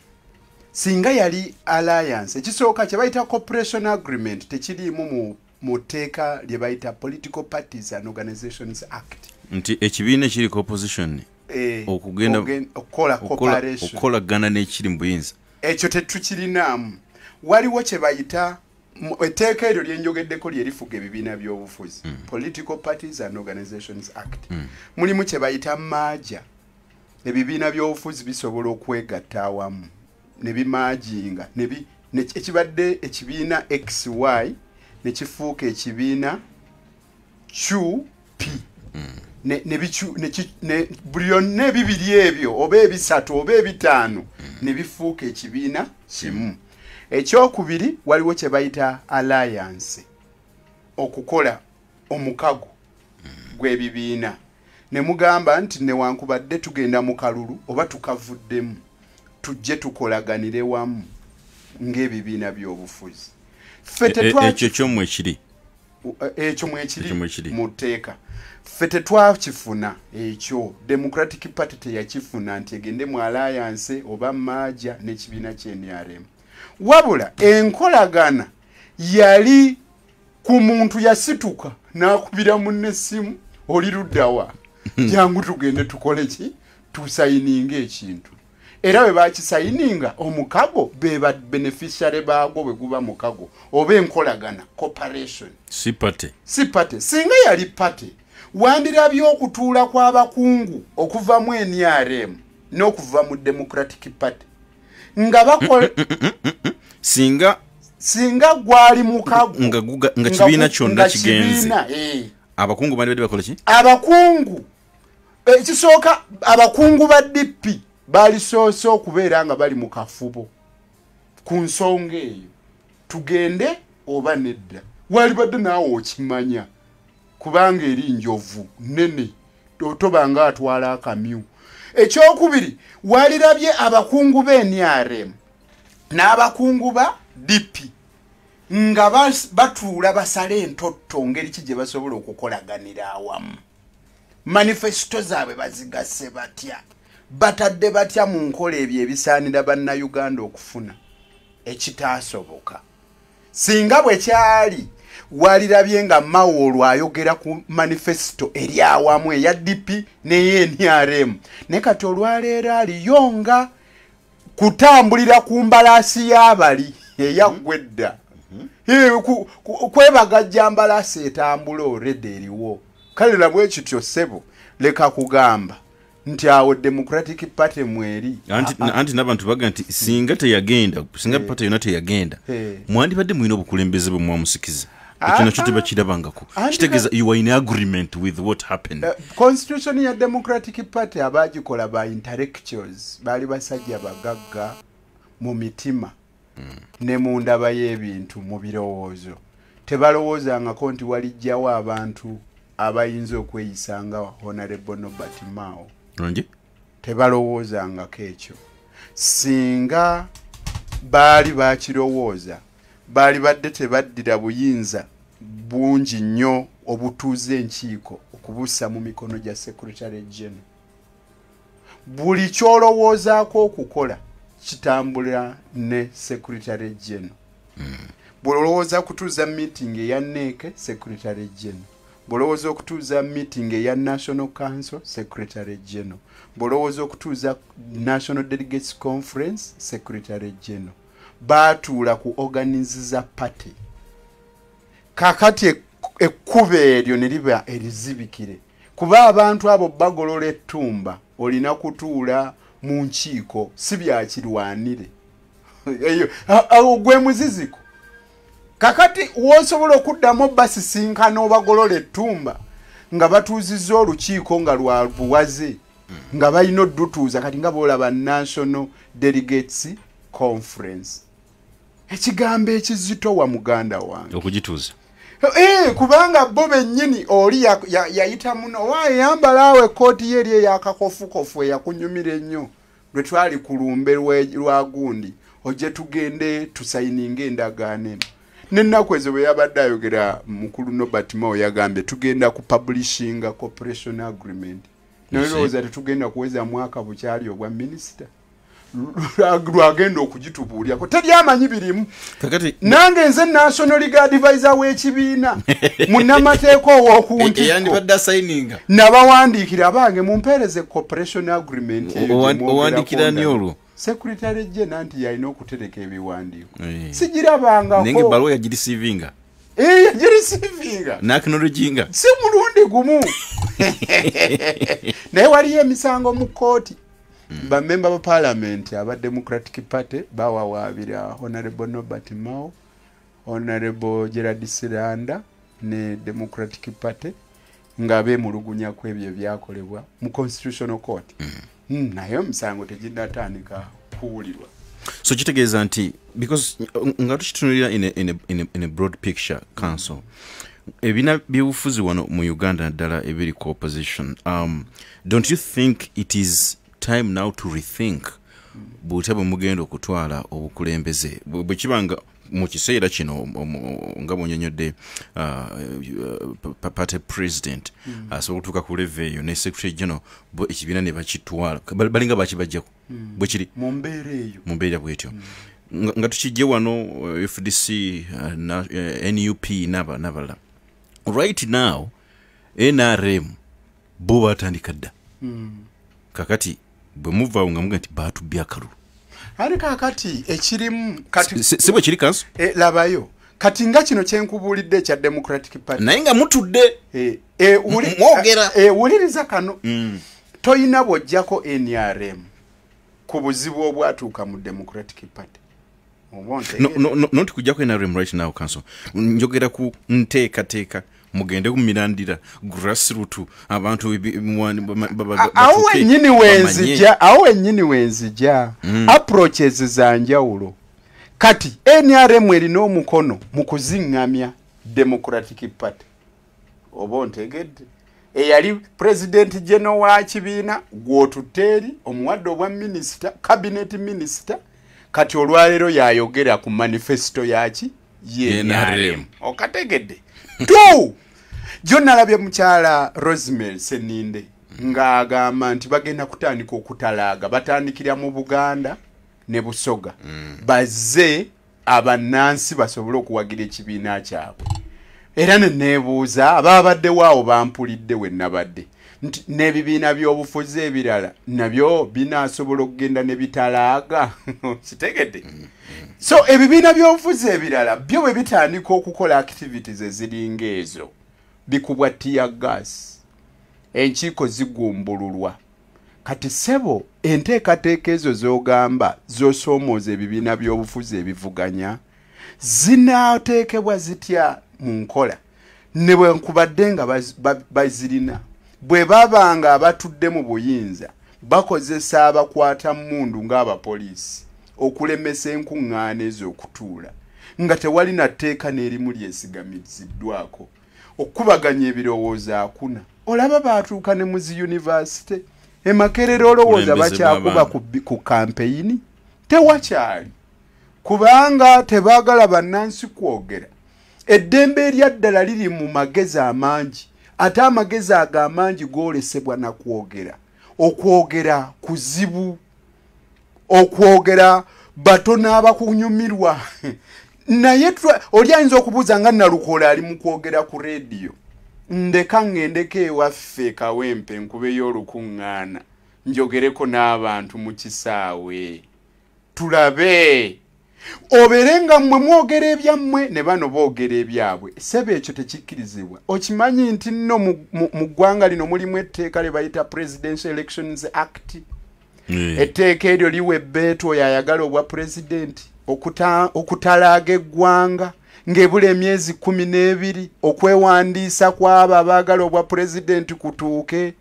singa yali alliance ekisooka kye bayita cooperation agreement tekiriimu mu tteeka lye bayita Political Parties and Organizations Act. Nti ekibiina ekiri opposition okugenda okukolagana n'ekiri mu buyinza ekyo tetukirinaamu. Waliwo kye bayita etteeka eryo lye njogeddeko lye lifuga ebibiina by'obufuzi Political Parties and Organizations Act. Mulimu kye bayita maaja. Ebibiina by'obufuzi bisobola okwegatta awamu ne bimaajinga ekibadde ekibiina XY ne kifuuka ekibiina QP buli yonna ebibiri ebyo oba ebisatu oba ebitaano ne bifuuka ekibiina kimu. Ekyokubiri waliwo kye bayita alliance okukola omukago gw'ebibiina ne mugamba nti newankubadde tugenda mu kalulu oba tukavuddemu tujje tukolaganire wamu ng'ebibiina by'obufuzi. Ekyo kyomwe ekiri ekyo mwekiri mu tteeka. Ffe tetwakifuna ekyo. Democratic Party teyakifuna nti egende mu alliance oba maaja n'ekibiina ky'NRM. Wabula enkolagana yali ku muntu yasituka n'akubira munne essimu oli luddawa jangu tugende tukole ki tusayininga ekintu. Era bwe bakisayininga omukago be ba beneficiary baagwo bwe guba mukago oba enkolagana cooperation. Si party singa yali party wandirabye okutuula kw'abakungu okuva mu NRM n'okuva mu Democratic Party nga bakola singa gwali mukago nga kibiina kyonna kigenze abakungu bali bakola ki abakungu ekisooka abakungu ba DP bali soso okubeera nga bali mu kafubo ku nsonga eyo tugende oba nedda wali badde naawe okimanya kubanga eri njovu nene tobanga atwala akamyu ekyokubiri walirabye abakungu b'NRM n'abakungu ba DP nga batuula basala entotto ngeri ki gye basobola okukolaganira awamu manifesto zaabwe bazigase batya batadde batya mu nkola ebyo ebisaanira bannayuganda okufuna ekitaasoboka singa bwe kyali walirabye nga Mao olwo ayogera ku manifesto eri awamu eya DP n'NRM ne kati olwaleero aliyonga kutambulira ku mbalaasi y'abali eyaggwedda kwebagajja mbalaasi etambula olredde eriwo kale nabwe kityo ssebo leka kugamba nti awo Democratic Party mweri anti n'abantu baga nti singa teyagenda singa party yonna teyagenda mwandibadde mwina obukulembeze bwe mwamusikiza ekino kyo tebakirabangako kitegeeza you are in agreement with what happened constitution ya Democratic Party abagikola ba intellectuals bali basajja bagagga mu mitima ne mu ndaba y'ebintu mu birowoozo tebalowoozangako nti walijjawo abantu abayinza okweyisanga Honorable Nobert Mao tebalowoozangako ekyo singa baali bakirowooza baali badde tebaddira buyinza bungi nnyo obutuuza enkiiko okubuusa mu mikono gya Secretary General buli kyolowoozaako okukola kitambula ne Secretary General bwolowooza kutuuza meeting eya NEC Secretary General bolowooza okutuuza meeting eya National Council Secretary General bolowooza okutuuza National Delegates Conference Secretary General batuula ku organiza party kakati ekkube eryo ne liba erizibikire kuba abantu abo bagolola ettumba olina kutuula mu nkiiko si byakirwanire eyo gwe muziziko kakati wosobola okuddamu basisinkana obagolola ettumba nga batuuzizza olukiiko nga lwa buwaze nga balina oddutuuza kati nga boolaba National Delegates Conference ekigambo ekizito wa muganda wange okugituuza kubanga bo bennyini oli yayita muno wayambala awo ekkooti ye eri eyakakofukofu eyakunyumira ennyo lwe twali ku lumbe lwa gundi ojje tugende tusayininga endagaano eno n'ennaku ezo bwe yabadde ayogera mukulu Nobert Mao yagambye tugenda ku publishinga cooperation agreement nolowooza tetugenda kuweza mwaka bukyali obwa minisita lwagenda okugitubuulyako teri amanyi birimu nange nze National Legal Advisor w'ekibiina munnamateeka ow'okuntikko nabawandiikira bange mumpeereze cooperation agreement owandikira ni olwo Secretary General nti yalina okutereka ebiwandiiko sigirabangako nenge baluwa yagirisivinga yagirisivinga n'acknowledginga si mulundi gumu naye waliyo emisango mu kkooti bamemba ba parliament aba Democratic Party bawawaabira Honorable Nobert Mao Honorable Gerard Siranda ne Democratic Party nga beemulugunya ku ebyo byakolebwa mu Constitutional Court naye omusango teginnatandika kuwulirwa so kitegeeza nti because nga tukitunulira in a broad picture council ebina byebufuzi wano mu Uganda naddala ebiri ku opposition don't you think it is time now to rethink bw'otaba mugenda okutwala obukulembeze bwe kibanga mu kiseera kino nga bw'onyonyodde party president asobola okutuuka ku level eyo ne secretary general bo ekibiina ne bakitwala balinga bakibajjako bwe kiri mu mbeera bwetyo nga tukijje wano FDC NUP n'abalala right now NRM bo batandika dda kakati bwe muvaawo nga muga nti baatubya akalulu ali kakati ekirimu si bwe kiri kanso labayo kati nga kino kyenkubuulidde ekya Democratic Party naye nga mutudde mwogera wuliriza kano toyina bw'ojjako NRM ku buzibu obwatuuka mu Democratic Party noti kujjako NRM right now council njogera ku nteekateeka mugende kumirandira grassroots abantu awo nyini wenzija approaches zanjawulo kati NRM erina omukono mu kuzingamya Democratic Party oba ntegedde eyali president general wa kibiina gwotuteri omuwadde obwa minister cabinet minister kati olwaleero yayogera ku manifesto yaki NRM okategedde tu jonalabye mukyala Rosemary Seninde ng'agamba nti bagenda kutandika okutalaaga batandikira mu Buganda ne Busoga bazze abannansi basobole okuwagira ekibiina kyabwe era nebuuza ababadde waawo bampulidde we nabadde nti n'ebibiina by'obufuzi ebirala nabyo binaasobola okugenda ne bitalaaga kitegedde so ebibiina by'obufuzi ebirala byo bwe bitandika okukola activities eziringa ezo bikubwa tear gas enkiiko zigumbululwa kati sebo enteekateeka ezo z'ogamba z'osoomooza ebibiina by'obufuzi ebivuganya zinaateekebwa zitya mu nkola ne bwe nkubadde nga bazirina bwe babanga abatudde mu buyinza bakozesa abakwata mmundu ng'abapoliisi okulemesa enkuŋŋaana ezo okutuula nga tewali na tteeka n'erimu lyesigamiziddwako okubaganya ebirowoozo akuna olaba baatuuka ne mu ziyunivasite Makerere olowooza bakyakuba ku kampeyini tewakyali kubanga tebaagala bannansi kwogera eddembe eryaddala liri mu magezi amangi ate amagezi ago amangi goolesebwa na okwogera kuzibu okwogera batono abakunyumirwa naye oli ayinza okubuuza nga Nalukoola ali mu kwogera ku rediyo ndeka ngendeko ewaffe Kawempe nkube y'olukuŋŋaana njogereko n'abantu mu kisaawe tulabe oberenga mmwe mwogera ebyammwe ne bano boogera ebyabwe sebe ekyo tekikkirizibwa okimanyi nti nno mu ggwanga lino mulimu etteeka lye bayita Presidential Elections Act etteeka eryo liwa ebbeetu oyo ayagala obwa pulezidenti okutalaaga eggwanga ng'ebula emyezi 12 okwewandiisa kw'abo abaagala obwa pulezidenti kutuuke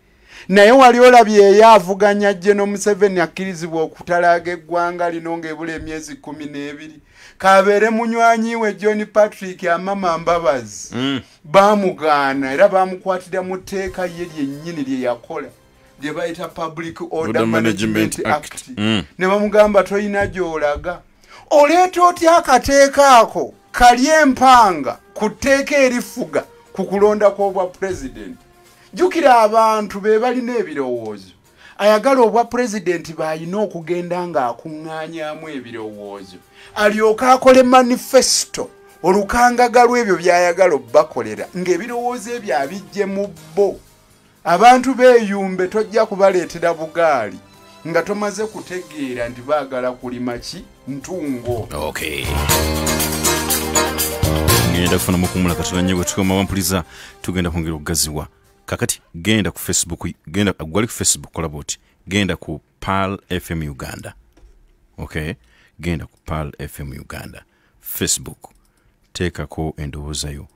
naye wali olabye eyavuganya General Museveni akkirizibwa okutalaaga eggwanga lino ng'ebula emyezi 12 kabeere munywanyiwe John Patrick amama Mbabazi baamugaana era baamukwatira mu tteeka ye lyennyini lye yakola lye bayita Public Order Management Act ne bamugamba toyina gy'olaga oleeta otya akateeka ako kali empanga ku tteeka erifuga ku kulonda kw'obwa pulezidenti jjukira abantu be balina ebirowoozo ayagala obwa pulezidenti baalina okugenda ng'akuŋŋaanyaamu ebirowoozo alyoka akole manifesto olukangaga lw'ebyo by'ayagala obbakolera ng'ebirowoozo ebyo abijje mu bbo abantu beeyumbe tojja kubaleetera bugaali nga tomaze kutegeera nti baagala kulima ki ntungo ngenda kufuna mukumula katulanye gwe tukoma wampuliza tugenda kwongera okugaziwa kakati genda ku Facebook genda gwali ku Facebook kola boti genda ku PAL FM Uganda genda ku PAL FM Uganda Facebook teekako endowoozayo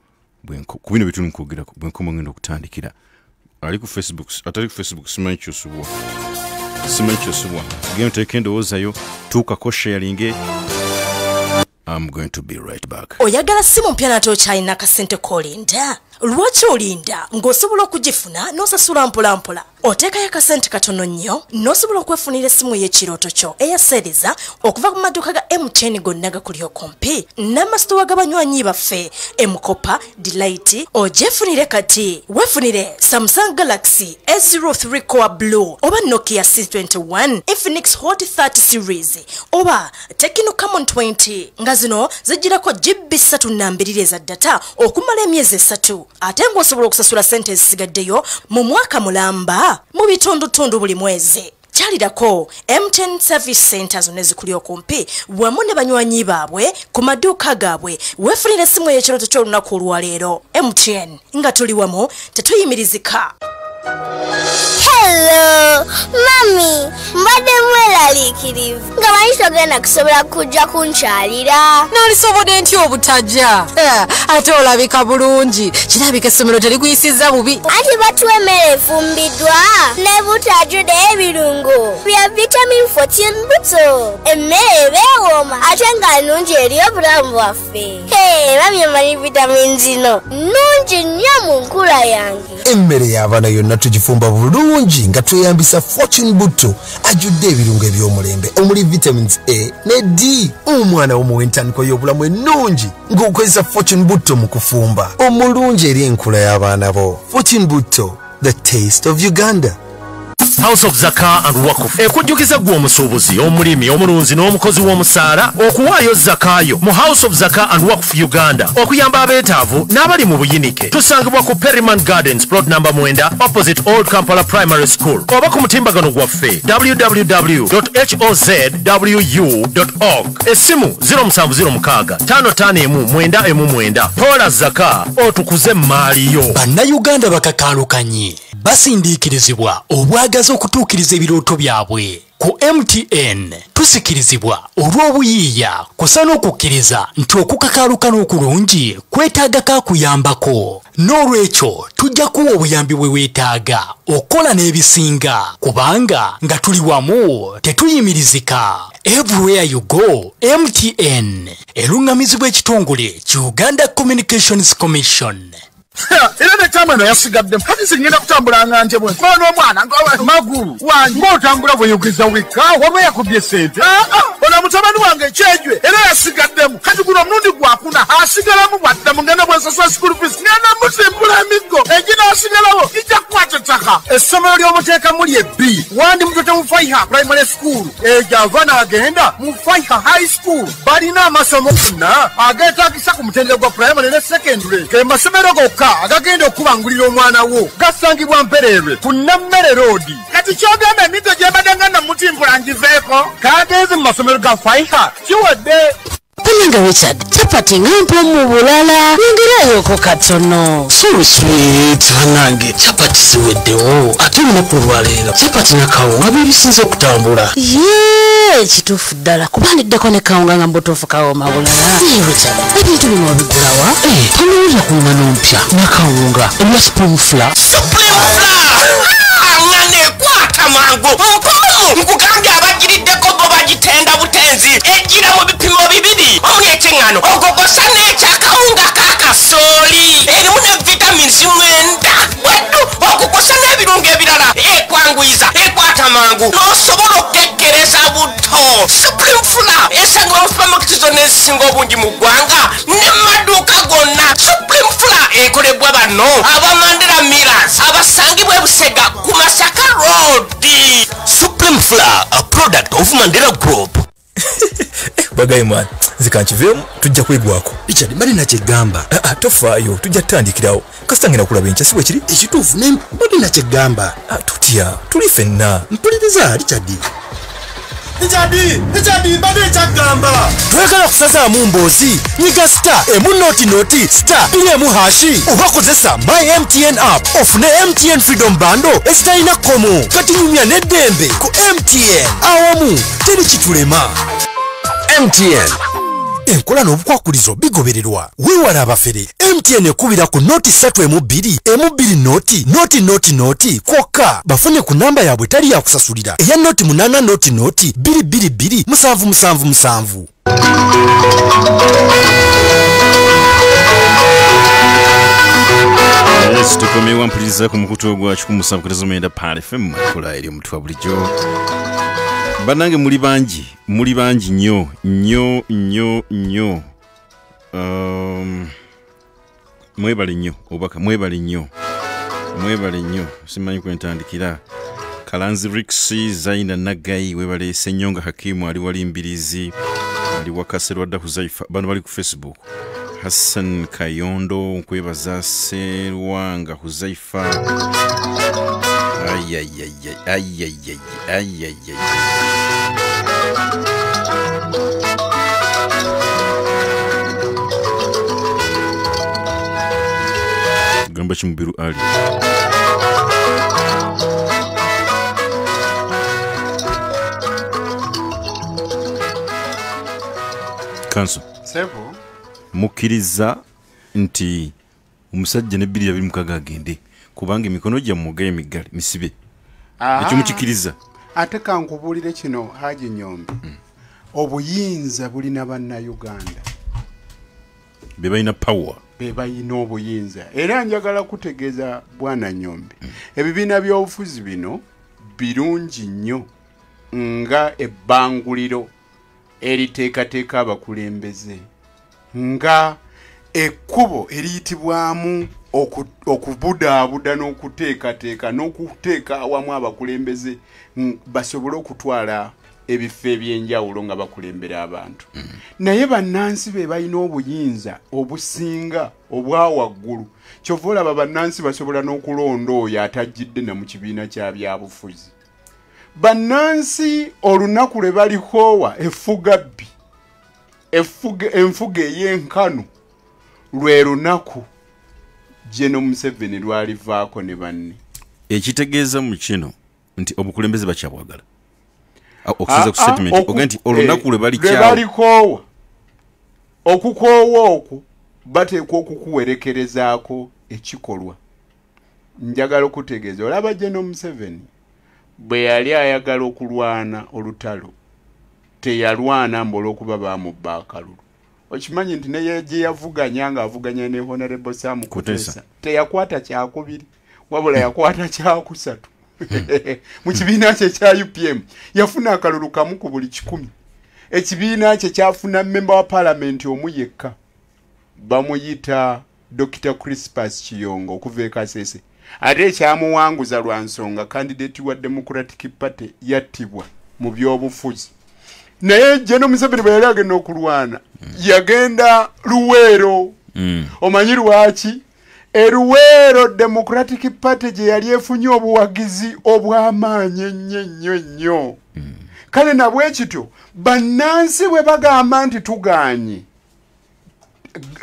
ku bino bitundu nkwogeraku bwenkomo ngenda okutandikira ali ku Facebook atali ku Facebook simanyi kyosubwa genda teeka endowoozayo tuukako sharinge. I'm going to be right back. Oyagala simu mpya nate okyalina kasente kolinda lwaki olinda ng'osobola okugifuna n'osasula mpolampola oteekayo akasente katono nnyo n'osobola okwefunira essimu y'ekirooto kyo eyaseeriza okuva ku maduuka ga MTN gonna gakuli okumpi n'amasitowa g'abanywanyi baffe emukopa delight ogyefunire kati weefunire Samsung Galaxy S03 Core Blue oba Nokia C21 Infinix Hot 30 series oba Tecno Camon 20 nga zino zijjirako GB 32 eza data okumala emyezi 3 ate ng'osobola okusasula sente ezisigaddeyo mu mwaka mulamba mu bitundutundu buli mwezi. Kyalirako M10 Service Centers nezikuli okumpi wamu ne banywanyi baabwe ku maduuka gaabwe weefunire essimu y'ekirooto ky'olunaku olwaleero. MTN nga tuli wamu tetuyimirizika. Hello, Mami. Mbadde mweraliikirivu. Nga manyi togenda kusobola kujja kunchalira. Nalisobodde ntya obutajja? Ate olabika bulungi. Kirabika essomero terikuyisizza bubi. Anti batuwa emmere efumbiddwa ne butajjudde ebirungo bya vitamin 14 buto. Emmere ebeewooma ate nga nnungi eri obulamu bwaffe. Mami omanyi vitamin zino nnungi nnyo mu nkula yange. Emmere y'abaana yonna tugifumba bulungi nga tweyambisa Fortune Buto ajjudde ebirungo eby'omulembe omuli vitamins A ne D. Omwana w'omuwa entandikwa y'obulamu ennungi ng'okozesa Fortune Buto mu kufumba omulungi eri enkula y'abaana bo. Fortune Buto, the taste of Uganda. House of Zaka and Wakuf ekujjukiza gwe omusuubuzi omulimi omulunzi n'omukozi w'omusaala okuwaayo zakaayo mu House of Zaka and Wakuf Uganda okuyamba abeetaavu n'abali mu buyinike. Tusangibwa ku Perryman Gardens plot number 9 opposite Old Kampala Primary School oba ku mutimbagano gwaffe www.hozwu.org. Essimu 0706551999. Toola Zaka otukuze maaliyo. Bannayuganda bakakaalukanye basindiikirizibwa obwagazi okutuukiriza ebirooto byabwe. Ku MTN tusikirizibwa olw'obuyiiya kusa n'okukkiriza nti okukakaalukana okulungi kwetaaga kakuyambako. N'olwekyo tujja kuwa obuyambi bwe weetaaga okola n'ebisinga kubanga nga tuli wamu tetuyimirizika. Everywhere you go, MTN eruŋŋamizibwa ekitongole ki Uganda Communications Commission. Era ne tamano yasigadde kati singenda kutambulanga nje bwe mwana omwana magulu wange ng'otambula bweyogeza weka waba yakubye sente ona mutabani wange kyejwe era yasigaddemu kati guno omurundi gwakuna asigalamu bwadda mugenda bwensasa school fees ngenda musimbula emiggo eginasigalawo ijja kukwata ettaka. Essomero ly'omuteeka muli ebbi wandi mutote mu Faiha Primary School ejava n'agenda mu Faiha High School balina amasomo gonna ageetaagisa ku mutendera gwa primary ne secondary ke masomero gokka agagenda okubangulira omwana wo gasangibwa Mpererwe ku Nammere Road. Kati kyogamba emiggo gyebadanga namutimbula ngiveeko kagenze mu masomero ga Faiha kiwadde. Peninga Richard, chapati ngampo mu bulala yongerayo katono. Sweet hanange chapati siweddewo ate olunaku olwaleero chapati nakawunga bibisinze okutambula. Kituufu ddala kubandiddeko ne kawunga nga mbutuufu kawoma bulala. Richard, ebintu bino wabigulawa? Tolowooza kuŋŋa n'ompya nakawunga ebya Supreme Flour. Ngane kwata mangu nkugambye abagiriddeko bo bagitenda butenzi ejjira mu bipimo bibiri omuli ekiŋŋano ogogosa n'ekyakawunga kakasooli erimu ne vitamins 9 weddu okukosa n'ebirungo ebirala ekwanguyiza ekwata mangu n'osobola okukekkereza buto. Supreme Flour esangibwa mu supamaketi zonna ezisinga obungi mu ggwanga ne maduuka gonna. Supreme Flour ekolebwa bano abamandera Millers abasangibwa Busega ku Masaka Road. Supreme Flour, a product of Mandela Group. Bagaye man zikanchiveemu tujja kwegwako. Richard mali nakyegamba tofaayo tujja tutandikirawo kasitangenda kulaba enkya si bwe kiri ekituufu ne mbali nakyegamba tutya tuli ffenna mpuliriza Richard. Richard mbadde kyagamba twagala kusazaamu mboozi nyiga star emu noti star 2 oba kozesa my MTN app ofune MTN freedom bando ezitalina komo kati nyumya n'eddembe ku MTN awamu teri kitulema. MTN enkola n'obukwakulizo bigobererwa weewala abafere. MTN ekubira ku noti 3 noti kwokka bafune ku namba yaabwe tali yakusasulira eya noti 8 noti 222 Yes, tukomewa mpuliriza ku mukutu ogwa 17 Pale FM kola eri omutwa bulijjo. Banange muli bangi nnyo. Mwebale nnyo obaka mwebale nnyo simanyi kwentandikira. Kalanzi Rixi Zaina Nagai webale Senyonga Hakimu ali wali Mbirizi ali wakaserwa da Huzaifa bano bali ku Facebook. Hassan Kayondo nkwebaza Serwanga Huzaifa. Ay. Gamba Chimubiru Ali. Counsel. Sebo. Mukkiriza nti omusajja ne bbiri abiri mukaga agende kubanga emikono gya mugaye migali misibe. Ekyo mukikiriza. Ate kankubuulire kino Haji Nyombi. Obuyinza bulina bannayuganda. Be balina power. Be balina obuyinza. Era njagala kutegeeza Bwana Nyombi. Ebibiina by'obufuzi bino birungi nnyo nga ebbanguliro eriteekateeka abakulembeze. Nga ekkubo eriyitibwamu okubudaabuda n'okuteekateeka n'okuteeka awamu abakulembeze basobole okutwala ebifo eby'enjawulo nga bakulembera abantu. Naye bannansi be balina obuyinza obusinga obwa waggulu. Kyova olaba bannansi basobola n'okulonda oyo atajjidde na mu kibiina kya byabufuzi. Bannansi olunaku lwe balikoowa effuga bbi enfuga ey'enkanu lwe lunaku Jeno Museveni lwalivaako ne banne. Ekitegeeza mu kino nti obukulembeze bakyabwagala. Okusiza ku statement ogenda nti olunaku lwe balikoowa okukoowa okwo bateekwa okukuwerekerezaako ekikolwa. Njagala okutegeeza olaba Jeno Museveni bwe yali ayagala okulwana olutalo teyalwana mbola okuba bamubba akalulu. Okimanyi nti naye gye yavuganya ng'avuganya ne Honorable Sam Kutesa teyakwata kyakubiri wabula yakwata kyakusatu. Mu kibiina kye kya UPM yafuna akalulu kamu ku buli 100. Ekibiina kye kyafuna member wa parliament omu yekka bamuyita Dr. Crispus Kiyongo okuva e Kasese. Ate ekyamuwanguza lwa nsonga candidate wa Democratic Party yattibwa mu by'obufuzi. Naye Jeno Museveni bwe yali agenda okulwana yagenda Luweero. Omanyi lwaki? Luweero Democratic Party gye yali efunye obuwagizi obw'amaanyi ennyo. Kale nabwe kityo bannansi bwe bagamba nti tuganye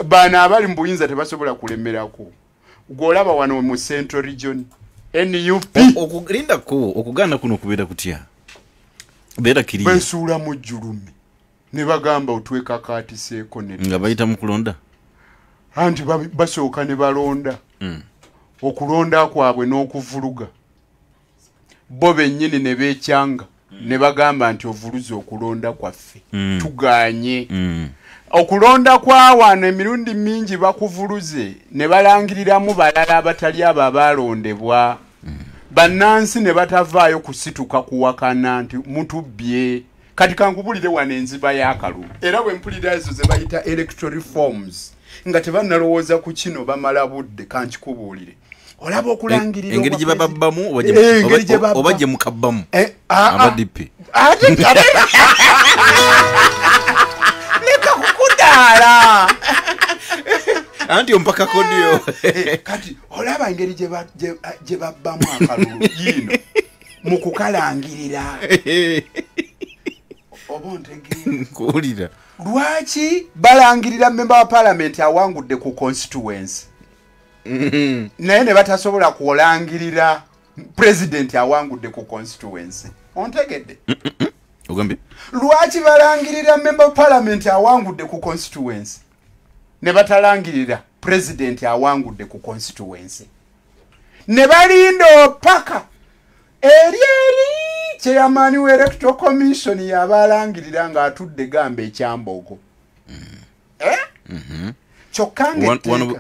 bana abali mu buyinza tebasobola kulemerako. Gwolaba wano mu Central Region NUP okugindako okugaana kuno kubeera kutya beera kiriya besuula mu jjulumi ne bagamba otweka kaatiseeko ne nga bayita mu kulonda anti basooka ne balonda okulonda kwabwe n'okuvuluga bo bennyini ne beekyanga ne bagamba nti ovuluze okulonda kwaffe tuganye okulonda kwawana emirundi mingi bakuvuluze ne balangiriramu balala abatali abo abalondebwa. Bannansi ne batavaayo kusituka kuwakana nti mutubbye. Kati kankubulire wano enziba y'akalulu. Era bwe mpulira ezo ze bayita electoral reforms nga tebannalowooza ku kino bamala budde kankikubuulire. Olaba okulangirira engeri gye bababbamu oba gye mukabbamu abadipi. Leka kukudala. Anti ompaka kodio. Kati olaba engeri gye babbamu akalulu yino mu kukalangirira. Kuwulira. Lwaki balangirira member wa parliament awangudde ku constituency? Naye ne batasobola kulangirira president awangudde ku constituency. Ontegedde? Ogambe. Lwaki balangirira member wa parliament awangudde ku constituency ne batalangirira president awangudde ku constituency? Ne balinda opaka eri chairman wa electoral commission yabalangirira nga atudde gamba ekyambogo.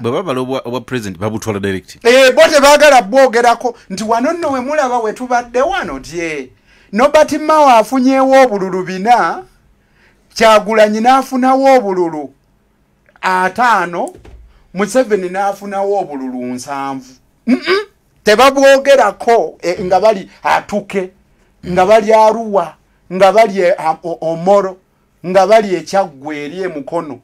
Baba baloba oba president babutwala direct. Bote bagala bwogerako nti wano nno we mulaba we tubadde wano tye. Nobati Mawa afunyewo obululu 4, Kyagulanyi n'afunawo obululu 5, Museveni n'afunawo obululu 7. Tebabwogerako nga bali atuke, nga bali Arua, nga bali Omoro, nga bali Ekyaggwe eri emukono.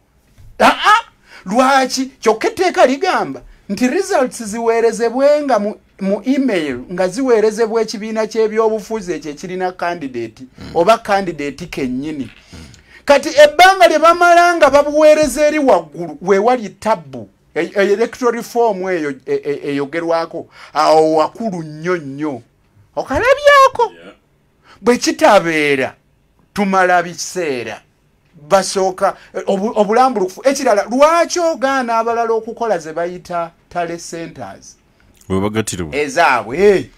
Lwaki kyokka etteeka ligamba nti results ziweerezebwenga mu email nga ziweerezebwa ekibiina ky'ebyobufuzi ekyo ekirina candidate oba candidate kennyini. Kati ebbanga lye bamala nga babuweereza eri waggulu weewali tabbu electoral reform eyo eyogerwako awo wakulu nnyo okalabyako bwe kitabeera tumala biseera basooka obulambulukufu ekirala lwaki ogaana abalala okukola ze bayita tale centers ezaabwe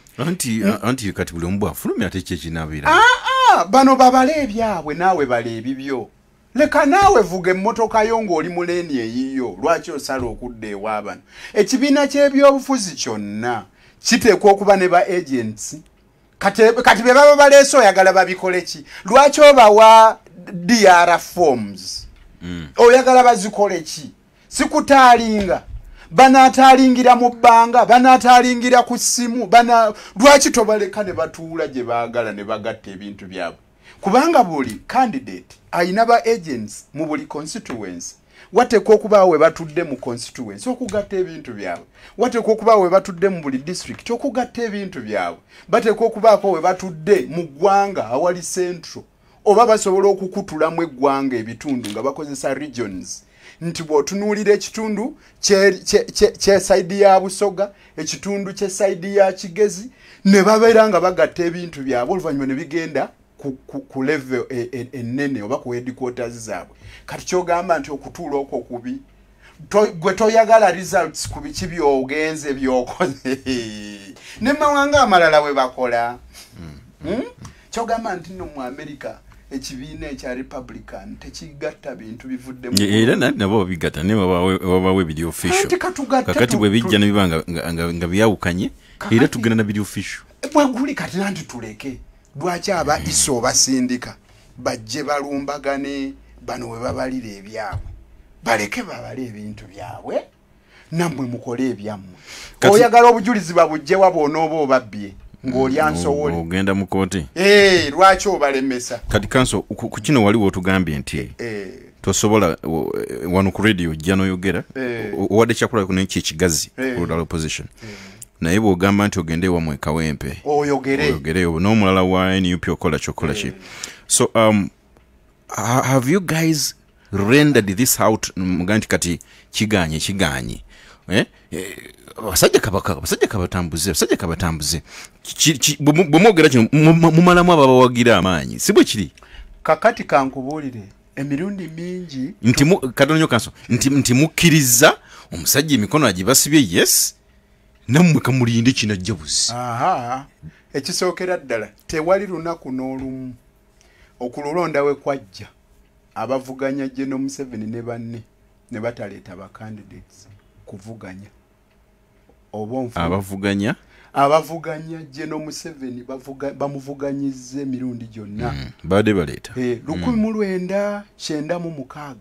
anti kati buli omu bwafulumya ate kyekinabeera bano babala ebyabwe naawe bala ebibyo leka naawe vuga emmotoka yo ng'oli mu leeni eyiyo lwaki osala okudda ewaabano ekibiina ky'ebyobufuzi kyonna kiteekwa okuba ne ba agents kati be baba baleese oyagala babikole ki lwaki obawa DR forms oyagala bazikole ki sikutaalinga banataalingira mu bbanga banataalingira ku ssimu lwaki tobaleka ne batuula gye baagala ne bagatta ebintu byabwe kubanga buli candidate ayina ba agents mu buli constituency wateekwa okubaawo we batudde mu constituency okugatta ebintu byabwe wateekwa okubaawo we batudde mu buli district okugatta ebintu byabwe bateekwa okubaako we batudde mu ggwanga awali central oba basobola okukutulamu eggwanga ebitundu nga bakozesa regions nti bw'otunuulira ekitundu kye-saidi ya Busoga ekitundu kye-saidi ya Kigezi ne babeera nga bagatta ebintu byabwe oluvannyuma ne bigenda ku level ennene oba ku headquarters zaabwe kati kyogamba nti okutuula okwo kubi gwe toyagala results ku biki byogenze byokoze ne mawanga amalala we bakola kyogamba nti no mu America ekibiina ekya Republican tekigatta bintu bivudde mu era nabo bigatta ne wabawe video official kakati bwe bijja ne bibanga nga byawukanye era tugenda na video official bweguli kati nanti tuleke lwaki aba iso basindika bajje balumbagane bano we babalira ebyabwe baleke babale ebintu byabwe nammwe mukole ebyammwe oyagala obujulizi babujje wabona oba obabbye ng'oli ansowole ogenda mu kooti lwaki obalemesa kati kanso ku kino waliwo otugambye nti tosobola wano ku radio ojja n'oyogera owadde kyakula nekyo ekigazi oludala opposition naye bw'ogamba nti ogende ewammwe Kawempe oyogereyo n'omulala wa NUP okola kyokola ki so have you guys rendered this out muga nti kati kiganye abasajja kabatambuze bwemwogera kino mumalamu ababawagira amaanyi si bwe kiri kakati kankubuulire emirundi mingi katonyo kanso nti mukkiriza omusajja emikono agibasibye yes nammwe kamulinde kinajja buzi ekisookera ddala tewali lunaku n'olumu okululonda we kwajja abavuganya General Museveni ne banne ne bataleeta ba candidates kuvuganya abavuganya General Museveni bamuvuganyize emirundi gyonna baade baleeta 1996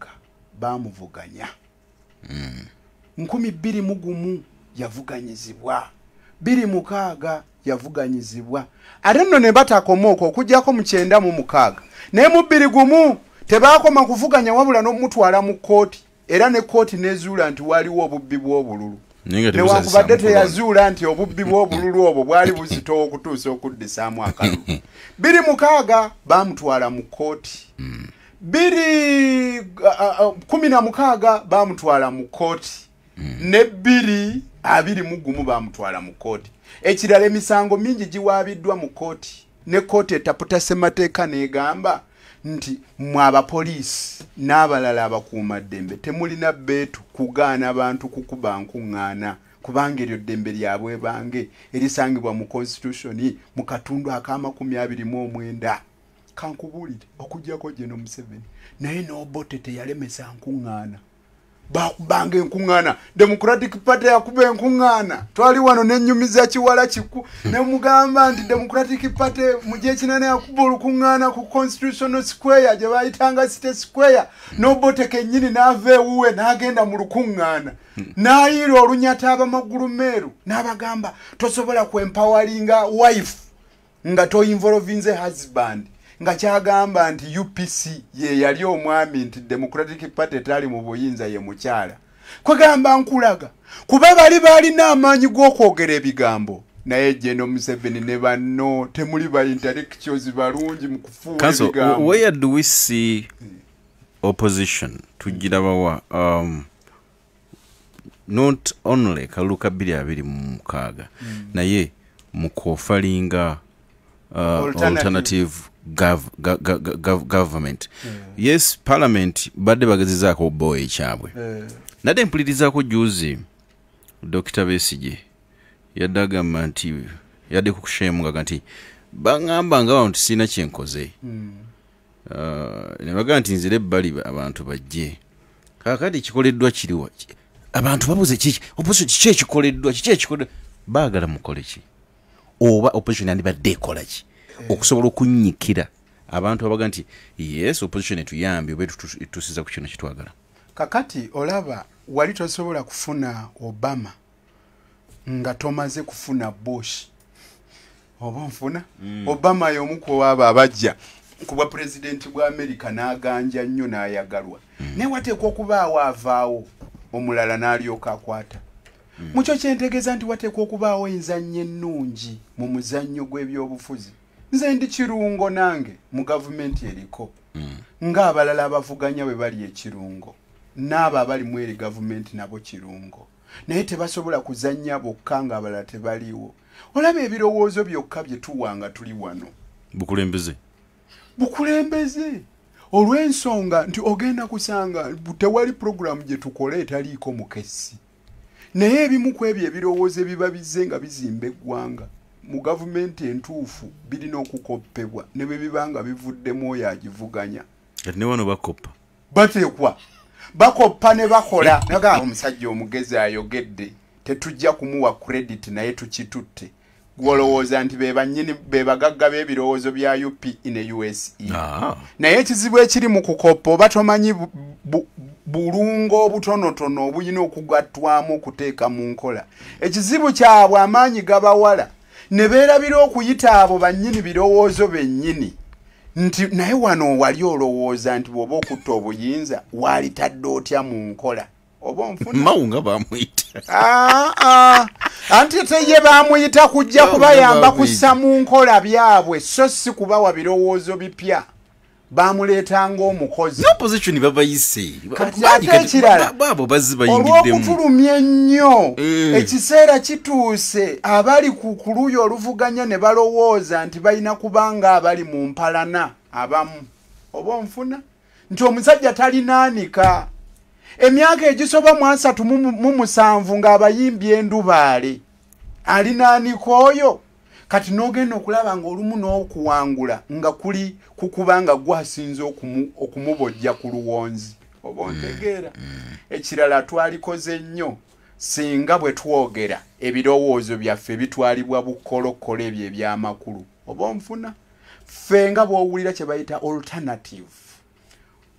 bamuvuganya 2001 yavuganyizibwa 2006 yavuganyizibwa ate nno ne batakomooko okujjako mu 96 naye mu 2001 tebakoma kuvuganya wabula n'omutwala mu kooti era ne kooti nezuula nti waliwo obubbi bw'obululu newankubadde teyazuula nti obubbi bw'obululu obwo bwali buzitowa okutuusa okuddisaamu akalulu 2006 bamutwala mu kooti 2016 bamutwala mu kooti ne 2021 bamutwala mu kooti ekirala emisango mingi giwaabiddwa mu kooti ne kooti etaputa ssemateeka n'egamba nti mwe abapoliisi n'abalala abakuuma ddembe temulina beetu kugaana abantu kukuba nkuŋŋaana kubanga eryo ddembe lyabwe bange erisangibwa mu constitution mu katundu aka29 kankubuulire okujjako General Museveni naye n'obote teyalemesa nkuŋŋaana bakubanga enkuŋŋaana Democratic Party yakuba enkuŋŋaana twali wano n'ennyumiza kiwala kiku ne mugamba nti Democratic Party mu gyekinana yakuba olukuŋŋaana ku Constitutional Square gye bayitanga City Square n'obote kennyini n'ava ewuwe n'agenda mu lukuŋŋaana n'ayiira olunyata abamagulu meeru n'abagamba tosobola kwempawalinga wife nga toinvolvinze husband nga kyagamba nti UPC ye yali omwami nti Democratic Party tali mu buyinza ye mukyala kwegamba nkulaga kuba balina amaanyi g'okwogera ebigambo naye General Museveni ne banno temuli ba intellectuals balungi mu kufuula ebigambo. Where do we see opposition tugirabawa not only kaluka 2026 naye mu kofalinga alternative government. Yes, parliament badde bagezezaako boy ekyabwe. Nadde mpulirizaako juzi Dr. Besigye yadde agamba nti yadde kukusheemunga nti baŋŋamba nga abantu sina kyenkoze. Ne bagamba nti nzire ebbali abantu bajje. Kaakati kikoleddwa kiriwa? Abantu babuze kiki ekikoleddwa baagala mukole ki? Oba opposition yandibadde ekola ki okusobola okunyikira abantu abaga nti yes opposition etuyambye oba tusiza ku kino kitwagala. Kakati olaba wali tosobola kufuna Obama nga tomaze kufuna Bush. Oba nfuna Obama y'omu ku abo abajja kuba president bwa America n'aganja nnyo n'ayagalwa. Ne wateekwa okubaawo avaawo omulala n'alyoka akwata. Mucho kyentegeeza nti wateekwa okubaawo enzannyo ennungi mu muzannyo gw'ebyobufuzi. Nze ndi kirungo nange mu gavumenti eriko. Ng'abalala abavuganya bwe bali ekirungo. N'abo abali mu eri gavumenti nabo kirungo. Naye tebasobola kuzannya bokka ng'abalala tebaliwo. Olaba ebirowoozo byokka bye tuwanga tuli wano. Bukulembeze. Olw'ensonga nti ogenda kusanga tewali programu gye tukola etaliiko mukesi. Naye ebimu ku ebyo ebirowoozo biba bizze nga bizimba eggwanga mu gavumenti entuufu birina okukoppebwa ne bwe biba nga bivuddemu oyo agivuganya. Ne wano bakoppa. Bateekwa. Bakoppa ne bakola. Naga omusajja omugezi ayogedde tetujja kumuwa credit naye tukitutte. Gwolowooza nti be bagagga b'ebirowoozo bya UP in USA. Naye ekizibu ekiri mu kukoppa oba tomanyi bulungo obutonotono obuyina okugattwamu okuteeka mu nkola. Ekizibu kyabwe amaanyi gabawala ne beerabira okuyita abo bannyini birowoozo bennyini nti naye wano wali olowooza nti bw'oba okutta obuyinza walitadde otya mu nkola. Oba nfuna mawunga bamuyita. Anti teye bamuyita kujja kubayamba kussa mu nkola byabwe so si kubawa birowoozo bipya. Bamuleetanga omukozi. No position babayise. Ekirala babo bazibayingiddemu. Olw'okufulumya ennyo ekiseera kituuse abali ku kuluyo oluvuganya ne balowooza nti balina kubanga abali mu mpalana abamu. Oba nfuna nti omusajja talinaanika. Emyaka egisoba mu 37 ng'abayimbi endubaale alinaanika oyo. Kati n'ogenda okulaba ng'olumu n'okuwangula nga kuli kukubanga gwasinze okumubojja ku luwonzi. Oba ontegeera. Ekirala twalikoze nnyo singa bwe twogera ebirowoozo byaffe bitwalibwa bukolokolo ebyo eby'amakulu. Oba nfuna ffe nga bw'owulira kye bayita alternative.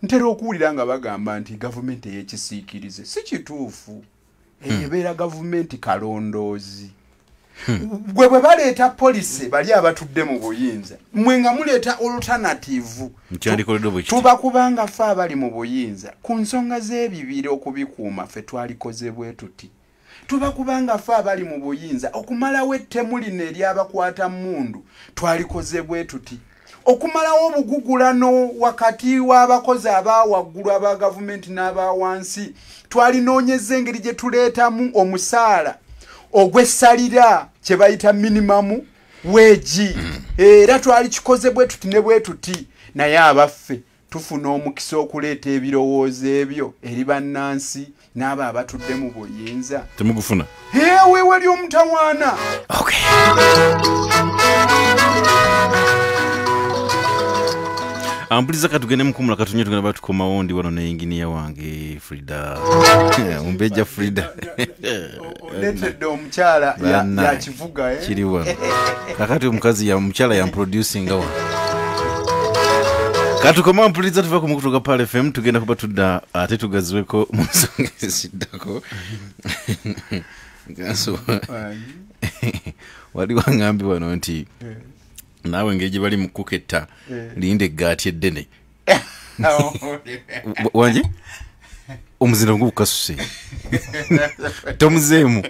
Ntera okuwulira nga bagamba nti gavumenti ey'ekisiikirize. Si kituufu. Ebeera gavumenti kalondoozi. Gwe bwe baleeta police bali abatudde mu buyinza. Mwe nga muleeta alternative. Tuba kubanga ffe abali mu buyinza ku nsonga z'ebibiri okubikuuma ffe twalikoze bwe tuti. Tuba kubanga ffe abali mu buyinza okumalawo ettemu lino eryabakwata mmundu twalikoze bwe tuti. Okumalawo obugugulano wakati w'abakozi abawaggulu aba gavumenti n'abawansi twalinoonyeza engeri gye tuleetamu omusaala ogw'essalira kye bayita minimum wage. Era twali kikoze bwe tuti ne bwe tuti. Naye abaffe tufuna omukisa okuleeta ebirowoozo ebyo eri bannansi n'abo abatudde mu buyinza. Temugufuna. Weewali omutawaana. Ampuliza katugende mukumula katunye tugenda batukomawo ndi wano ne engineer wange Frida. Umbeja Frida. Letedde omukyala ya kivuga kiri wano. Kakati omukazi ya mukyala ya producing awo. Katukoma ampuliza tuva ku mukutu ga Pale FM tugenda kuba tudda ate tugazweko mu nsonga eziddako. Gaso. Wali wangambi wano nti nawe ngeje bali mukuketta linde gati eddene. Wanje omuzina ngukasuse tomuzeemu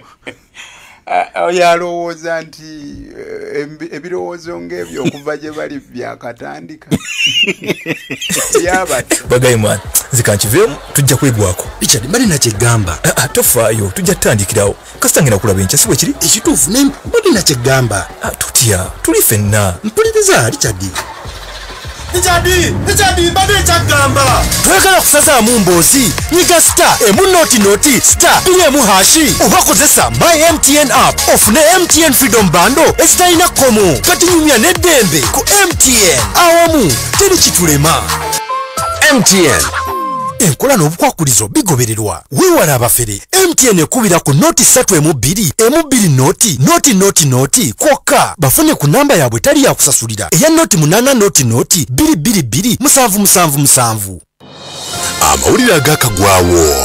oyalowooza nti ebirowoozo ng'ebyo okuva gye bali byakatandika byabati bagayi mwana zikankiveemu tujja kwegwako Richard mbali nakyegamba tofaayo tujja tutandikirawo kasita ngenda kulaba enkya si bwe kiri ekituufu mbali nakyegamba tutya tuli ffenna mpuliriza Richard Echadi mbadde ekyagamba. Twagala kusazaamu mboozi nyiga star emunoti star 2 oba kozesa my MTN app ofune MTN freedom bando ezitalina komo kati nyumya n'eddembe ku MTN awamu teri kitulema. MTN enkola n'obukwakulizo bigobererwa weewala abafere. MTN ekubira ku noti 3 noti kwokka bafune ku namba yaabwe tali yakusasulira eya noti 8 noti 222 amawulire agakagwawo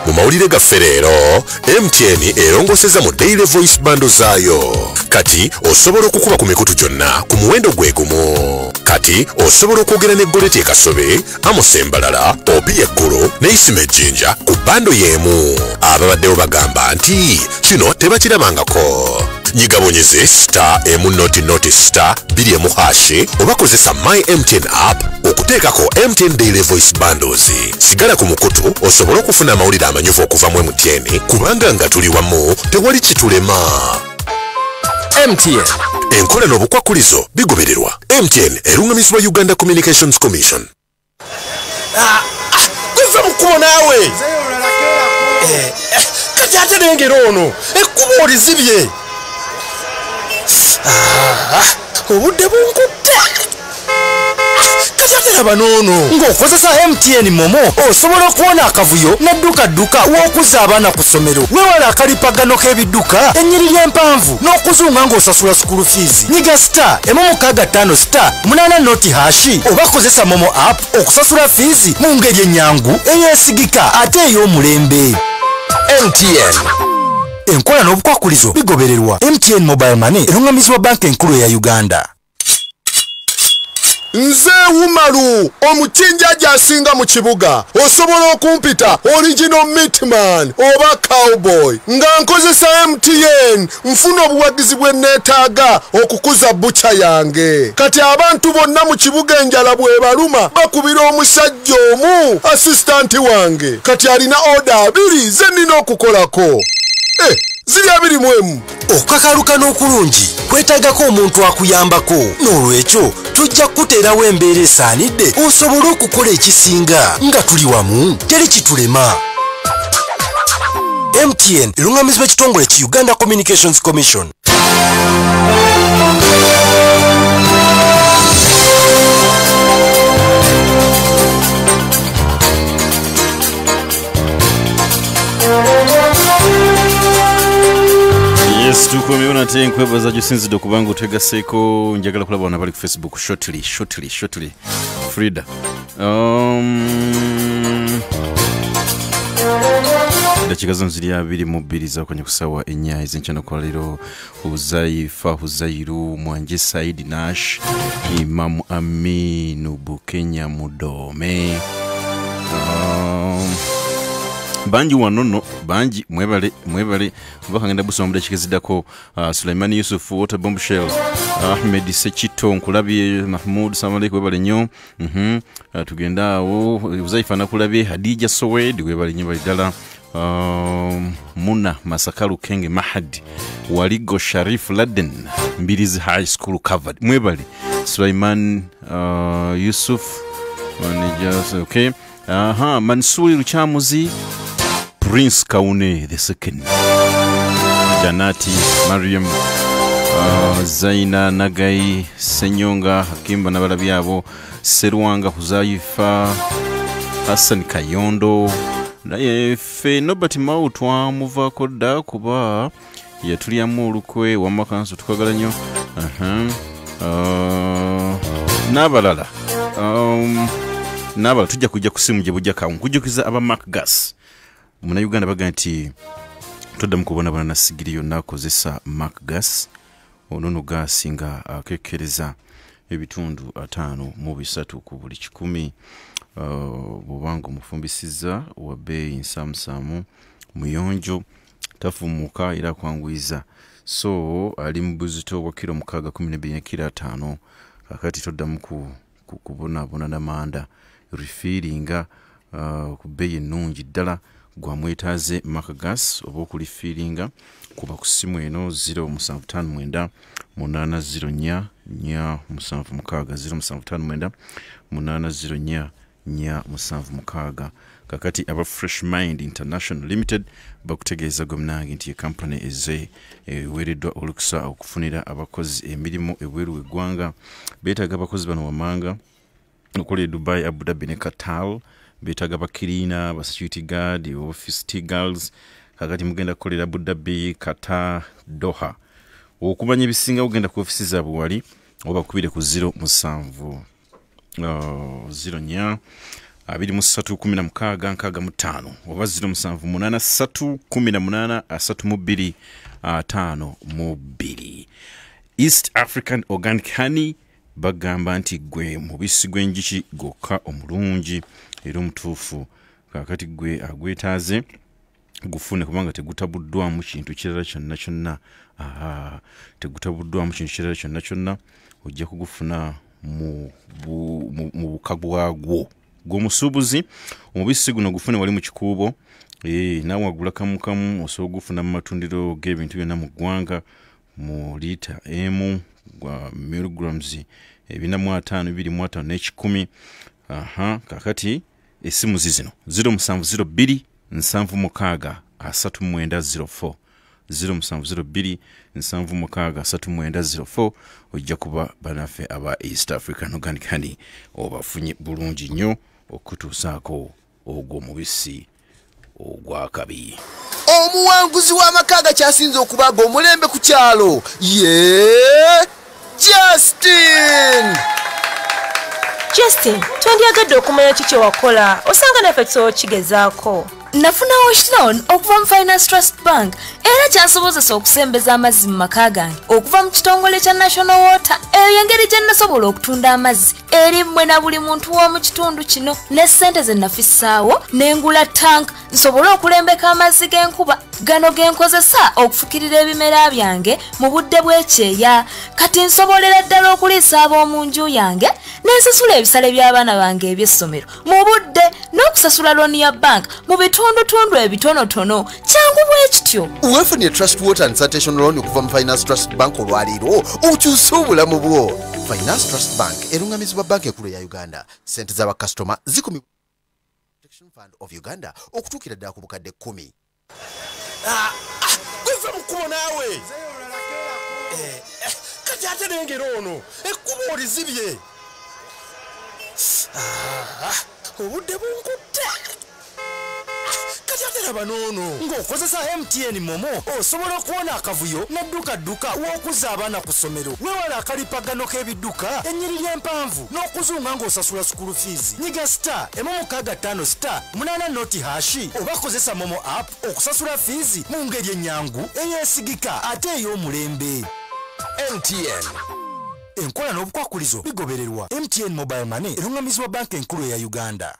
mu mawulire gaffe leero MTN erongoseza mu daily voice bando zaayo kati osobola okukuba ku mikutu gyonna ku muwendo gwe gumu. Kati osobola okwogera ne Goleti Kasobe, Amusembalala, Obi Eggulu ne Isime Jinja ku bando y'emu. Ababaddewo bagamba nti kino tebakirabangako. Nyigabonyeze star emunoti star 2 oba kozesa my MTN app okuteekako MTN daily voice bundles. Sigala ku mukutu osobola okufuna amawulire amanyuvu okuva mu MTN kubanga nga tuli wamu tewali kitulema. MTN enkola n'obukwakulizo bigobererwa. MTN erungamizibwa Uganda Communications Commission. Kuva mukubo naawe kati ate nengero ono ekkubo olizibye. Obudde bunkutte kati ate laba noono ng'okozesa MTN momo osobola okuwona akavuyo n'edduka w'okuza abaana ku ssomero weewala akalipagano k'ebidduka ennyiriri empanvu n'okuzunga ng'osasula school fees. Nyiga star 165 star 8 noti oba kozesa momo app okusasula fees mu ngeri ennyangu eyeesigika ate ey'omulembe. MTN enkola n'obukwakulizo bigobererwa. MTN mobile money erungamizibwa banka enkulu ya Uganda. Nze Wumalu omukinjaja asinga mu kibuga osobola okumpita original meatman oba cowboy nga nkozesa MTN nfuna obuwagizi bwe neetaaga okukuza bucha yange. Kati abantu bonna mu kibuga enjala bwebaluma bakubira omusajja omu assistant wange kati alina order 2 ze nnina okukolako. Ziri 2 okukakaluka n'okulungi kwetaagako omuntu akuyambako n'olwekyo tujja kuteerawo embeera esaanidde osobole okukola ekisinga nga tuli wamu teri kitulema. MTN erungamizibwa ekitongole ki Uganda Communications Commission. Yes, tukumiona te nkwebaza jusinzidde okubanga otegaseeko njagala kulaba wana bali ku Facebook shortly Frida dakika zino ziri 22 zakanya kusawa ennya ezenkya kwa leero. Huzairu Mwanje Said Nash Imam Aminu Bukenya Mudome banji wanono banji mwebale bakangenda busoma mu dakika ziddako. Sulaiman Yusuf Water Bomb Shell Ahmed Sechito Nkulabye Mahmoud Samalek webale nnyo. Tugenda awo Uzaifa nakulabye Hadija Sowed webale nnyo balidala. Muna Masakalu Kenge Mahad Waligo Sharif Laden Mbirizi High School covered mwebale. Sulaiman Yusuf okay. Mansuri Ruchamuzi Prince Kaune the second Janati Mariam Zaina Nagai Senyonga Hakimba Nabalabyabo Serwanga Huzaifa Hassan Kayondo naye fe Nobati Mautwa muvako dda kuba yatulyamu olukwe wamakanso tukagala nnyo. N'abalala tujja kujja kusimu gye bujja kawo nkujjukiza aba Mark Gas muna Uganda baga nti toddamu kubonabona na sigiri yonna akozesa Mark Gas. Ono gas nga akekereza ebitundu 5 ku buli 100 bw'obanga omufumbisiza wa bbeeyi nsamusamu muyonjo tafumuka era kwangwiza. So ali mu buzito bwa kilo 612 kilo 5 kakati toddamu kubonabona n'amanda refillinga ku bbeeyi ennungi ddala gwamwetaaze Mark Gas oba okulifillinga kuba ku ssimu eno 0759 804 476 0759 804 476 kakati aba Fresh Mind International Limited bakutegeeza gomnange nti company eze wereddwa olukusa okufunira abakozi emirimu ebweru eggwanga beetaaga abakozi bano wamanga okuli Dubai, Abu Dhabi ne Qatar beetaaga bakirina ba security guard office girls kakati mugenda kukolera Abu Dhabi, Qatar, Doha okumanya ebisinga ugenda ku office zaabwe wali oba kubire ku 07 0 2316 oba 07831832 East African Organic Honey bagamba nti gwe mubisi gwenjiki gokka omulungi era omutuufu kakati gwe agwetaaze gufune kubanga tegutabuddwamu kintu kirala kyonna kyonna tegutabuddwamu kintu kirala kyonna kyonna ojja kugufuna mu bukagwagwo gwomusuubuzi omubisi guno gufune wali mu kikuubo naawe wagula kamukamu osobola gufuna mu matundiro g'ebintu byonna mu ggwanga mu liita emu gwa milligrams 425 n'ekikumi kakati esimu zizino 0702 706 3904 0702 706 3904 ojja kuba banaffe aba East African Organic Honey obafunye bulungi nnyo okutuusaako ogwo mubisi ogwakabi. Omuwanguzi w'amakaga kyasinze okubaga omulembe ku kyalo Justin, twandyagadde okumanya kiki wakola osanga naffe tukigezaako. Nafunawo loan okuva mu Finance Trust Bank era kyansobozesa okusembeza amazzi mu maka gange okuva mu kitongole kya National Water. Eyo y'engeri gye nasobola okutunda amazzi eri mmwe na buli muntu w'omu kitundu kino ne ssente ze nafissaawo n'engula tank nsobole okulembeka amazzi g'enkuba gano genkozesa okufukirira ebimera byange mu budde bw'ekyeya. Kati nsobolera ddala okuliisa ab'omu nju yange n'ensasula ebisale by'abaana bange eby'essomero mu budde n'okusasula looni ya bank mu bitundutundu ebitonotono kyangu bwe kityo. Weefunye Trust Water and Sanitation Loan okuva mu Finance Trust Bank olwaliiro okyusa obulamu bwo. Finance Trust Bank erungamizibwa banka enkulu ya Uganda. Sente z'abakasitoma zikumibwa Protection Fund of Uganda okutuukira ddala ku bukadde 10. Gwe mukubo naawe kati ate nengero ono ekkubo olizibye obudde bunkutte kati ate laba noono ng'okozesa MTN Momo osobola okuwona akavuyo n'edduka w'okuza abaana ku ssomero weewala akalipagano k'ebidduka ennyiriri empanvu n'okuzunga ng'osasula school fees. Nyiga star emu 6 8 noti hashi oba kozesa Momo app okusasula fees mu ngeri ennyangu eyeesigika ate ey'omulembe. MTN enkola n'obukwakulizo bigobererwa. MTN Mobile Money erungamizibwa banka enkulu ya Uganda.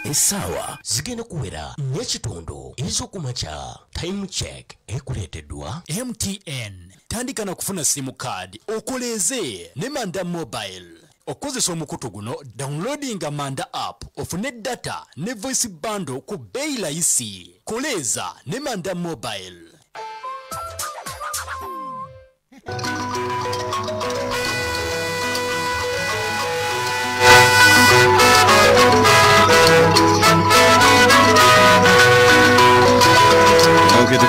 Essaawa zigenda kuwera n'ekitundu ez'okumakya. Time check ekuleeteddwa MTN. Tandika na kufuna simu card okoleeze ne Manda Mobile. Okozesa omukutu guno downloadinga Manda app ofune data ne voice bundle ku bei layisi. Koleza ne Manda Mobile.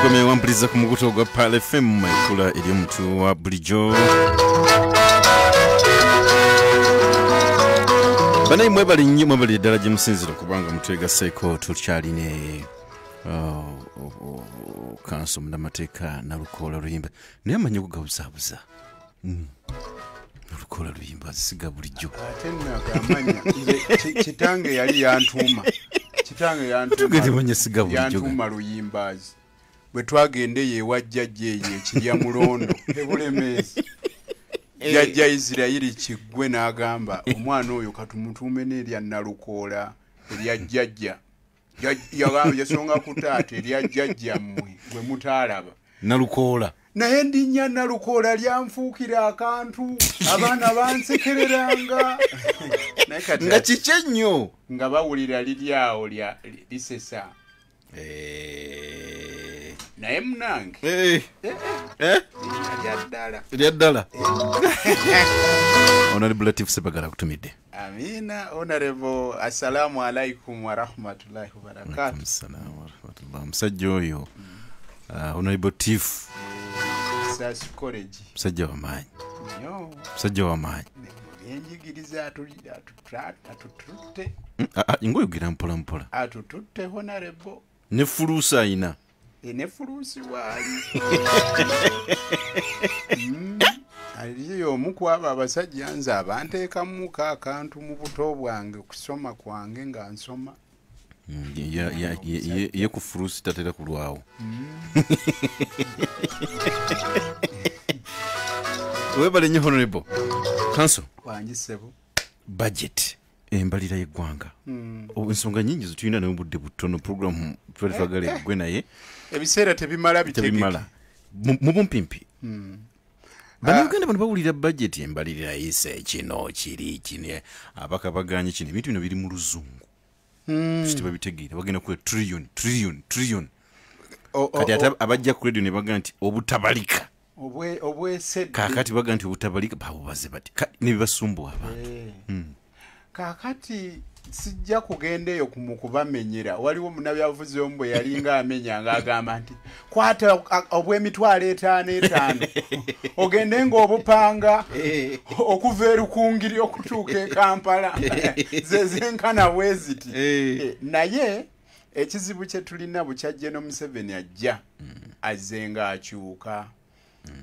tukomeye wampuliriza ku mukutu gwa Pal FM ekula eri omuntu wa bulijjo. Banayi mwebali nnyo mwebali ddala gye musinzira kubanga mutwegaseeko tukyaline Counsel Nalukoola Luyimba naye amanyi okugabuzaabuza Nalukoola Luyimba azisiga bulijjo. Ate nagamanya kitange yali yantuuma yantuma Luyimbazi bwe twagendeye ewa jjajja eyo ekirya mulondo ebulemeezi jjajja Isirayiri Kiggwe n'agamba omwana oyo katumutuume n'erya Nalukoola erya jjajja yasonga ku taata erya jjajja mmwe gwe mutaalaba Nalukoola naye ndinnya Nalukoola lyanfuukira akantu abaana bansekereranga nga kiki ennyo nga bawulira liri awo lisesa naye munange lyaddala Honorable Latif Sebagala kutumidde. Amina. Honorable, assalamu alaikum wa rahmatullahi wa barakatuh. Assalamu wa rahmatullahi. Musajja oyo Honorable Latif Sas College. Musajja wa maanyi. Yo. Musajja wa maanyi. Enjigiriza atututte. Ngoyogera mpola mpola. Atututte Honorable. Ne fuluusi ayina. Ne fuluusi waali. Aliyo omukwaba abasajja nze abanteekamuko akantu mu buto bwange okusoma kwange nga nsoma. Ye ku fuluusi tatera kulwawo. Webale nnyo Honorable Counsel. Wangisebo. Budget embalira y'eggwanga. Ensonga nnyingi zitulina naye budde butono program twetwagala gwe naye. Ebiseera tebimala bitegeke. Mu bumpimpi. Bannayuganda bano bawulira budget embalirira yise kino kiri kine abaka baganye kino ebintu bino biri mu luzungu. Kiti babitegeera bagenda ku trillion. Kati abajja ku radio ne baga nti obutabalika. Obwesedde. Kakati baga nti obutabalika babubaze bati ne bibasumbuwa abantu. Kakati sijja kugenda eyo kumukubamenyera. Waliwo munabyavuze ombo yalinga amenya ng'agamba nti kwata obw'emitwalo 5 ogende ng'obupanga okuva erukungiri okutuuka e Kampala zezenkana bweziti. Naye ekizibu kye tulina bukyajje no Museveni ajja azze ng'akyuka.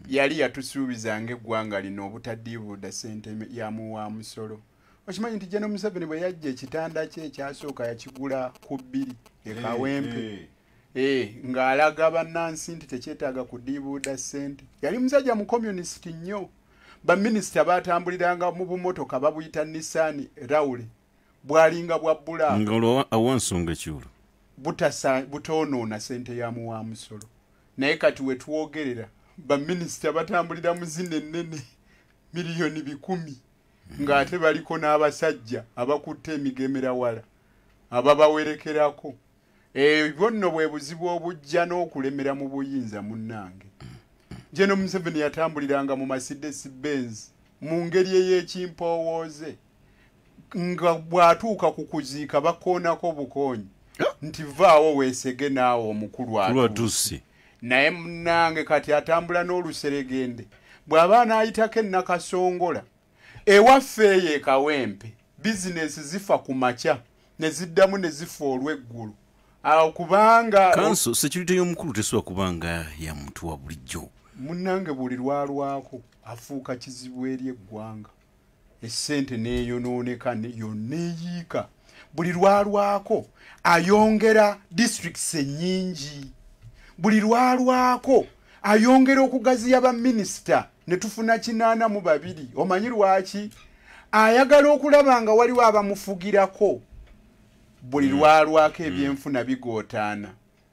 Yali yatusuubizanga eggwanga lino obutaddiibuuda ssente yamuwa musolo. Okimanyi nti General Museveni bwe yajja ekitanda kye ekyasooka yakigula ku 2 ekawempe. Ng'alaga bannansi nti tekyetaaga kudiibuuda ssente. Yali musajja mu communist nnyo. Baminisita baatambuliranga mu bumotoka babuyita Nissan Raule. Bwalinga bwa bbula. Ngalo awansonga kyulu. Butoonoona ssente yamuwa musolo. Naye kati we twogerera baminisita batambulira mu zino ennene miliyoni 100. Ng'ate baliko n'abasajja abakutte emigemera wala ababawerekerako. Bwonno bwe buzibu obujja n'okulemera mu buyinza munnange. General Museveni yatambuliranga mu Mercedes Benz mu ngeri ey'ekimpowooze nga bw'atuuka ku kuziika bakoonako bukoonyi nti vaawo weesege naawe omukulu atuuse. Naye munnange kati atambula n'oluseregende bw'aba anaayitako ennakasongola. Ewaffe eyo ekawempe bizinesi zifa ku makya ne ziddamu ne zifa olw'eggulu. Awo kubanga Counsel security y'omukulu tesobola kubanga ya muntu wa bulijjo. Munnange buli lwalwako afuuka kizibu eri eggwanga. Essente neeyonooneka yonna eyiika. Buli lwalwako ayongera districts ennyingi. Buli lwalwako ayongera okugaziya baminisita ne tufuna 82. Omanyi lwaki? Ayagala okulaba nga waliwo abamufugirako. Buli lwalwako ebyenfuna bigootaana.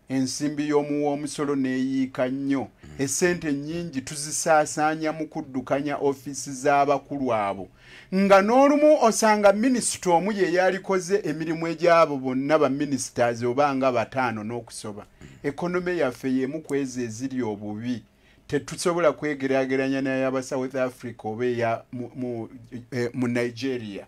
Ensimbi y'omuwa omusolo neeyiika nnyo. Essente nnyingi tuzisaasaanya mu kuddukanya ofiisi z'abakulu abo. Nga n'olumu osanga minisita omu ye yalikoze emirimu egy'abo bonna baminisitaazi oba nga 5 n'okusoba. Ekonome yaffe y'emu ku ezo eziri obubi. Tetusobola kwegeraageranya n'ey'aba South Africa oba eya mu Nigeria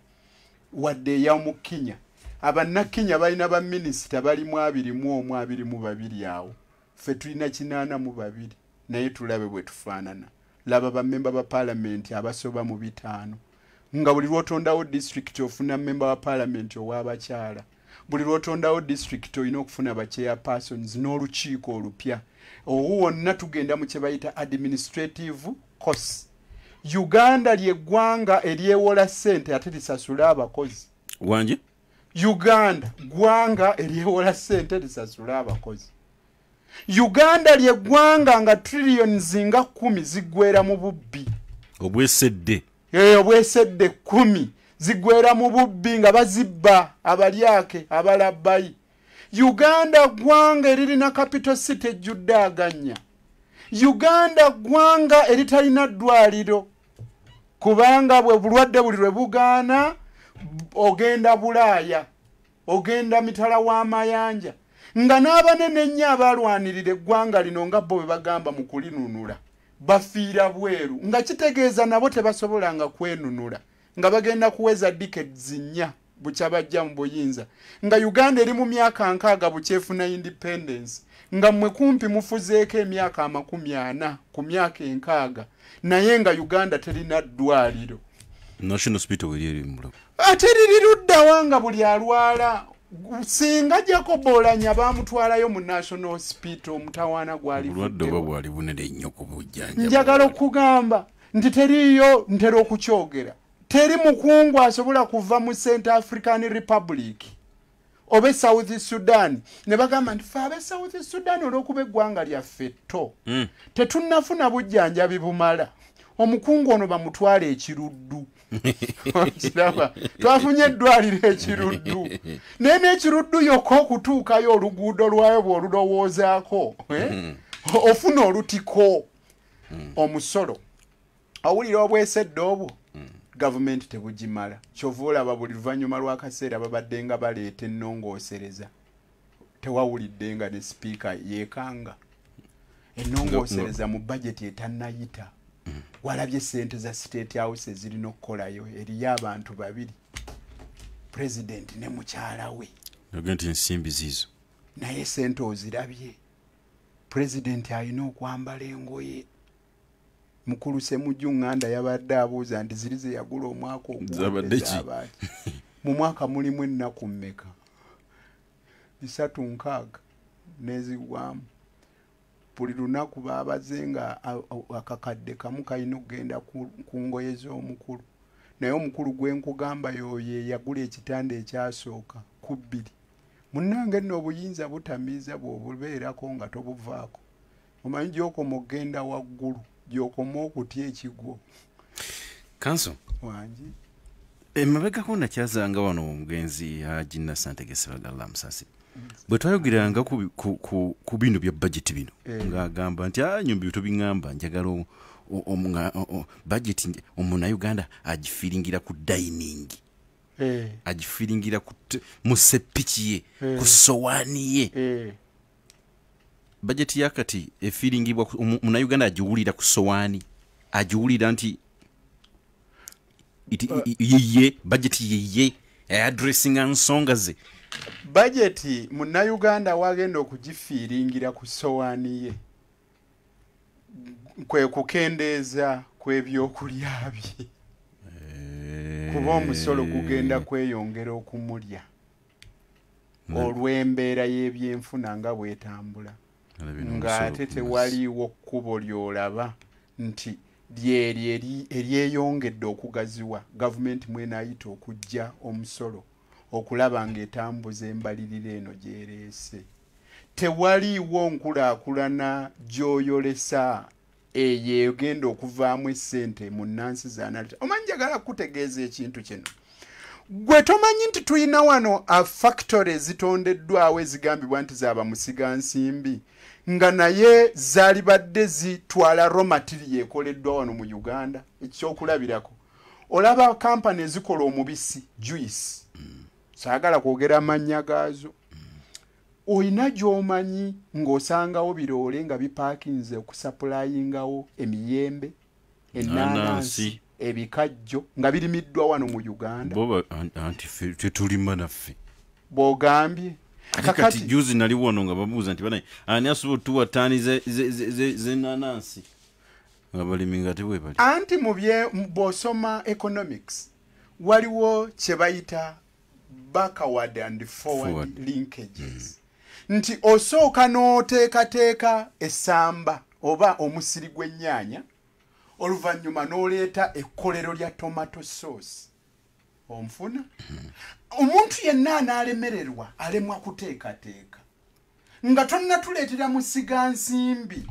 wadde eya mu Kenya. Abannakenya balina baminisita balimu 21-22 awo. Ffe tulina 82 naye tulabe bwe tufaanana. Laba bammemba ba paalamenti abasoba mu 5. Nga buli lw'otondawo district ofuna mmemba wa paalamenti ow'abakyala. Buli lw'otondawo district olina okufuna ba chairpersons n'olukiiko olupya. Wonna tugenda mu kye bayita administrative costs. Uganda ly'eggwanga eryewola ssente ate lisasula abakozi. Wanje? Uganda gwanga eryewola ssente lisasula abakozi. Uganda ly'eggwanga nga trillions nga 10 ziggwera mu bubbi. Obwesedde. Obwesedde 10 ziggwera mu bubbi nga bazibba abalyake abalabbayi. Uganda gwanga eririna capital city ejjudde aganya. Uganda gwanga eritalina ddwaliro kubanga bwe bulwadde buli lwe bugaana ogenda Bulaaya, ogenda mitala w'amayanja. nga n'abanene nnyo abalwanirira eggwanga lino nga bo bwe bagamba mu kulinunula bafiira bweru nga kitegeeza nabo tebasobolanga kwenunula nga bagenda kuweza decades nnya bukya bajja mu buyinza nga Uganda eri mu myaka 6 bukyefuna independence nga mmwe kumpi mufuzeeko emyaka 40 ku myaka 6 naye nga Uganda terina ddwaliro. National Hospital weri mulamu. Ate lirudda wanga buli alwala singa Jacob Olanya bamutwalayo mu National Hospital mutawana gwali bulwadde bwali bunene nnyo ku bujjanja. Njagala okugamba nti teriyo ntera okukyogera. Teri mukungu asobola kuva mu Central African Republic obe South Sudan ne bagamba nti fa South Sudan olwokuba eggwanga lyaffe tto tetunnafuna bujjanja bibumala omukungu ono bamutwale ekiruddu. Twafunye eddwaliro ekiruddu naye n'ekiruddu yokka okutuukayo oluguudo lwayo bw'olulowoozaako ofuna olutiko omusolo awulira obwesedde obwo gavumenti tebugimala kyova olaba buli luvannyuma lw'akaseera babadde nga baleeta ennongoosereza tewawulidde nga ne sipiika yeekanga ennongoosereza mu bajeti etannayita walabye sente za state house zirina okukolayo eriyo abantu babiri president ne mukyala we nti ensimbi zizo naye sente ozirabye president alina okwambala engoye mukulu Semujju Nganda yabadde abuuza nti ziri ze yagula omwaka ogw'abadde mu mwaka mulimu ennaku mmeka 36 nezigwamu buli lunaku baabaze nga akakadde kamu kalina okugenda ku ngoye z'omukulu naye omukulu gwe nkugamba yoye yagula ekitanda ekyasooka ku 2 munnange nno obuyinza butamiiza bw'obubeerako nga tobuvaako omanyi gy'okoma okgenda waggulu gy'okoma okutya ekigwo. Counsel wangi emabegako nakyazanga wano omugenzi Haji Nasantegese bagala Musasi bwe twayogeranga ku bino bya budget bino ng'agamba nti Nyombi tobingamba njagala budget Uganda agifiringira ku dining agifiringira mu sepiki ye ku sowaani ye budget yakati efiringibwa Uganda agiwulira ku sowaani agiwulira nti ye budget ye addressing ensonga ze budget Uganda wagenda okugifiringira ku sowaani ye kwe kukendeeza kw'ebyokulya bye kuba omusolo gugenda kweyongera okumulya olw'embeera y'ebyenfuna nga bwetambula ng'ate tewaliiwo kkubo ly'olaba nti eryeyongedde okugaziwa gavumenti mwena ayita okujja omusolo okulaba ng'etambuza embalirira eno gy'ereese. Tewaliiwo nkulaakulana gy'oyolesa eyo egenda okuvaamu essente mu nnansi zaanalita. Omanyi njagala kutegeeza ekintu kino. Gwe tomanyi nti tulina wano factory zitondeddwawo ezigambibwa nti zaaba musiga nsimbi nga naye zaali badde zitwala raw material ekoleddwa wano mu Uganda. Ekyokulabirako olaba kampani ezikola omubisi juice saagala kwogera amannya gaazo oyina gy'omanyi ng'osangawo biroole nga bipaakinze okusappulayingawo emiyembe ennaanansi ebikajjo nga birimiddwa wano mu Uganda boba anti tetulima naffe bw'ogambye kakati juzi nali wano nga babuuza nti banaye ani asobola otuwa ttaani z'ennaanansi nga balimi nga tebwebali anti bw'osoma economics waliwo kye bayita backward and forward linkages nti osooka n'oteekateeka essamba oba omusiri gw'ennyaanya oluvannyuma n'oleeta ekkolero lya tomato sauce onfuna omuntu yenna anaalemererwa alemwa kuteekateeka nga tonnatuleetera musiga nsimbi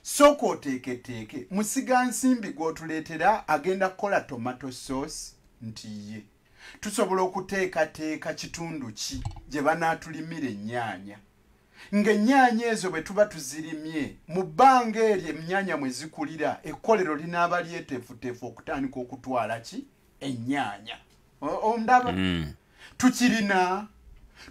sooka oteeketeeke musiga nsimbi gw'otuleetera agenda kukola tomato sauce nti ye tusobola okuteekateeka kitundu ki gye banaatulimira ennyaanya ng'ennyaanya ezo bwe tuba tuzirimye mu bbanga eryo ennyaanya mwe zikulira ekkolero linaaba lyeteefuteefu okutandika okutwala ki ennyaanya ondaba tukirina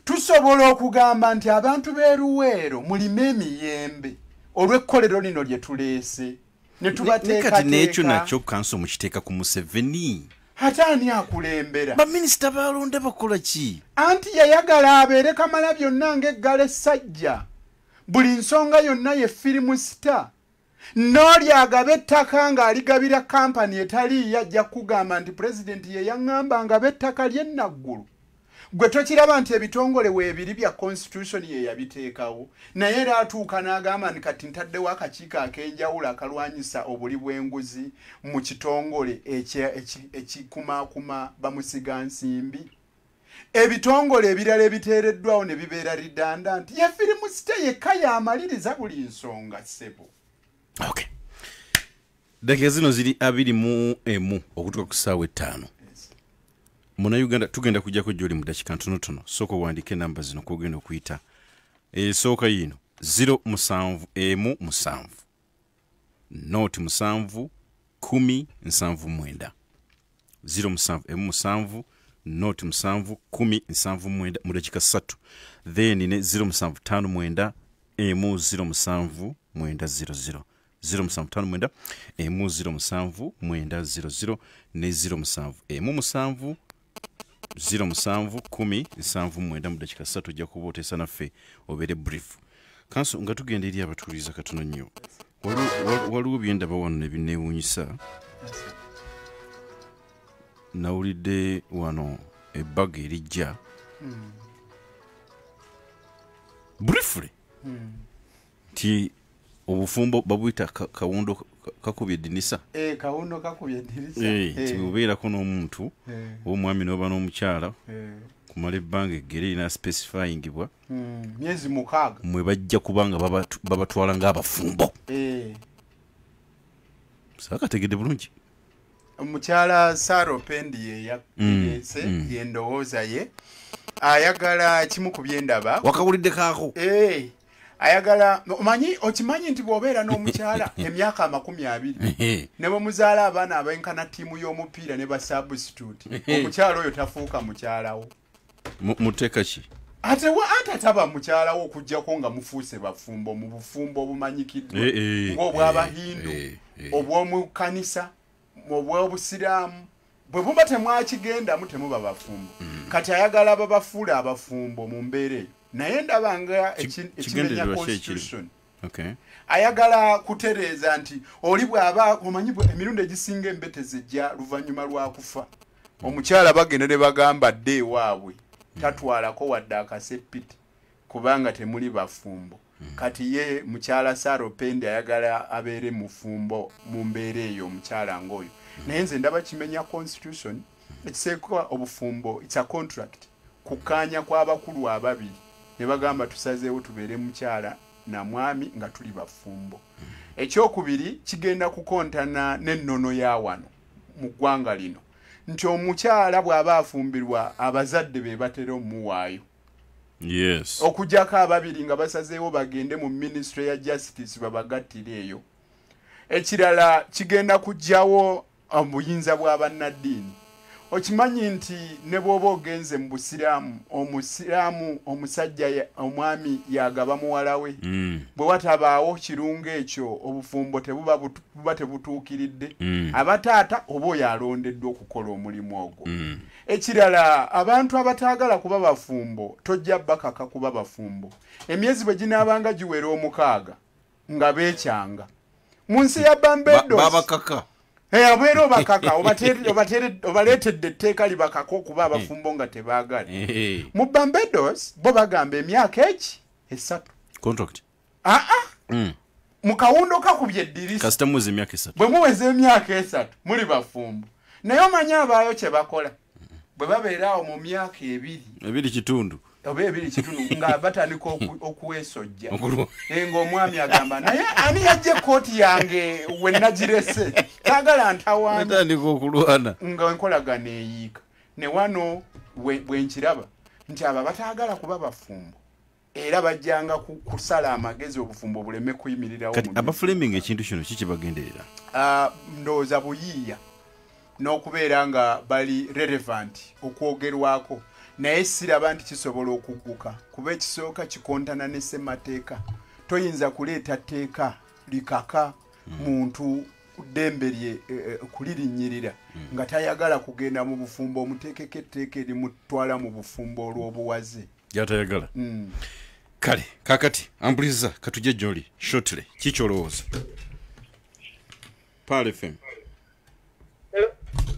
tusobola okugamba nti abantu b'eruweero mulime emiyembe olw'ekkolero lino lye tuleese ne tubateekateeka n'ekyo nakyo kanso mukiteeka ku Museveni ate ani akulembera baminisita balonda bakola ki anti yayagala abeere kamala byonna ng'eggala essajja buli nsonga yonna ye firimu sita n'oli agaba ettaka ng'aligabira kampani etaliiyo ajja kugamba nti pulezidenti ye yaŋŋamba ngaba ettaka ly'ennaggulu gwe tokiraba nti ebitongole weebiri bya constitution ye yabiteekawo naye era atuuka n'agamba nti kati ntaddewo akakiiko ak'enjawulo akalwanyisa obuli bw'enguzi mu kitongole ekikumaakuma bamusiga nsimbi ebitongole ebirala ebiteereddwawo ne bibeera ridandant ye firimu site yekka yamaliriza buli nsonga ssebo okay dakika zino ziri 21 okutuuka ku ssaawa 5 muna Uganda tugenda kujjako gy'oli mu dakika ntonotono sooka owandiike namba zino kogenda okuyita esooka yino 0717 noti 7 10 79 0717 noti 7 10 79 mu dakika 3 then ne 0759 07 900 0759 07 900 ne 07 07 07 10 79 mu dakika 3 ojja kuba oteesa naffe obeere brief kanso nga tugenda eri abatuuliza katono nnyo waliwo byendaba wano ne binneewuunyisa nawulidde wano ebbaga erijja briefly ti obufumbo babuyita kawundo kakubye edinisa kawundo kakubye edinisa tibubeerako n'omuntu omwami n'oba n'omukyala kumala ebbanga eggere erina specifyingibwa myezi 6 mwe bajja kubanga babatwala ng'abafumbo saakategedde bulungi omukyala Saropendi yeyaese yendowooza ye ayagala kimu ku byendaba wakawulidde kaako ayagala okimanyi nti bw'obeera n'omukyala emyaka 20 ne bwe muzaala abaana abenkana ttiimu y'omupiira ne basubstitute omukyala oyo tafuuka mukyalawo muteeka ki ate ataba mukyalawo okuggyako nga mufuuse bafumbo mu bufumbo obumanyikiddwa ng'obw'abahindu obw'omu kanisa obw'obusiraamu bwe muba temwakigendamu temuba bafumbo kati ayagala babafuula abafumbo mu mbeera eyo naye ndabanga ekimenya constitution ayagala kutereeza nti oli bw'aba omanyi emirundi egisinga embete zijja luvannyuma lwa kufa omukyala bagenda ne bagamba dde ewaabwe tatwalako wadde akaseppiti kubanga temuli bafumbo kati ye mukyala Saropendi ayagala abeere mufumbo mu mbeera eyo omukyala ng'oyo naye nze ndaba kimenya constitution ekiseekwa obufumbo it's a contract kukkaanya kw'abakulu ababiri ne bagamba tusazeewo tubeere mukyala na mwami nga tuli bafumbo ekyokubiri kigenda kukontana n'ennono ya wano mu ggwanga lino nti omukyala bw'aba afumbirwa abazadde be batera omuwaayo okujjako ababiri nga basazeewo bagende mu ministry ya justice babagattire eyo ekirala kigenda kujjawo obuyinza bw'abannaddiini okimanyi nti ne bw'oba ogenze mu busiraamu omusajja omwami yagaba muwala we bwe watabaawo kirungo ekyo obufumbo buba tebutuukiridde abataata oba oyo alondeddwa okukola omulimu ogwo ekirala abantu abataagala kuba bafumbo tojja bakaka kuba bafumbo emyezi bwe ginaabanga giwera 6 nga beekyanga mu nsi ya Barbados abeera obakaka obaleetedde etteeka libakaka okuba abafumbo nga tebaagala mu Barbados bo bagamba emyaka 3 contract mu kawundo kakubye eddirisa bwe muweza emyaka 3 muli bafumbo naye omanyi abaayo kye bakola bwe babeeraawo mu myaka 2 kitundu oba 2 kitundu nga batandika okuwesojja ng'omwami agamba naye ani yajja ekooti yange we nagirese taagala ntawaanatandika okulwana nga enkolagana eyiika ne wano bwe nkiraba nti abo bataagala kuba bafumbo era bajjanga kusala amagezi obufumbo buleme kuyimirirawo kati abaframing ekintu kino kikibagenderera ndowooza buyiiya n'okubeera nga bali relevant okwogerwako naye siraba nti kisobola okugguka kuba ekisooka kikontana ne ssemateeka toyinza kuleeta tteeka likaka muntu ddembe lye kulirinyirira nga tayagala kugenda mu bufumbo omuteekeko etteeka erimutwala mu bufumbo olw'obuwaze gyatayagala kale kakati ambuliza katujje gy'oli shortly kikyolowooza Pal FM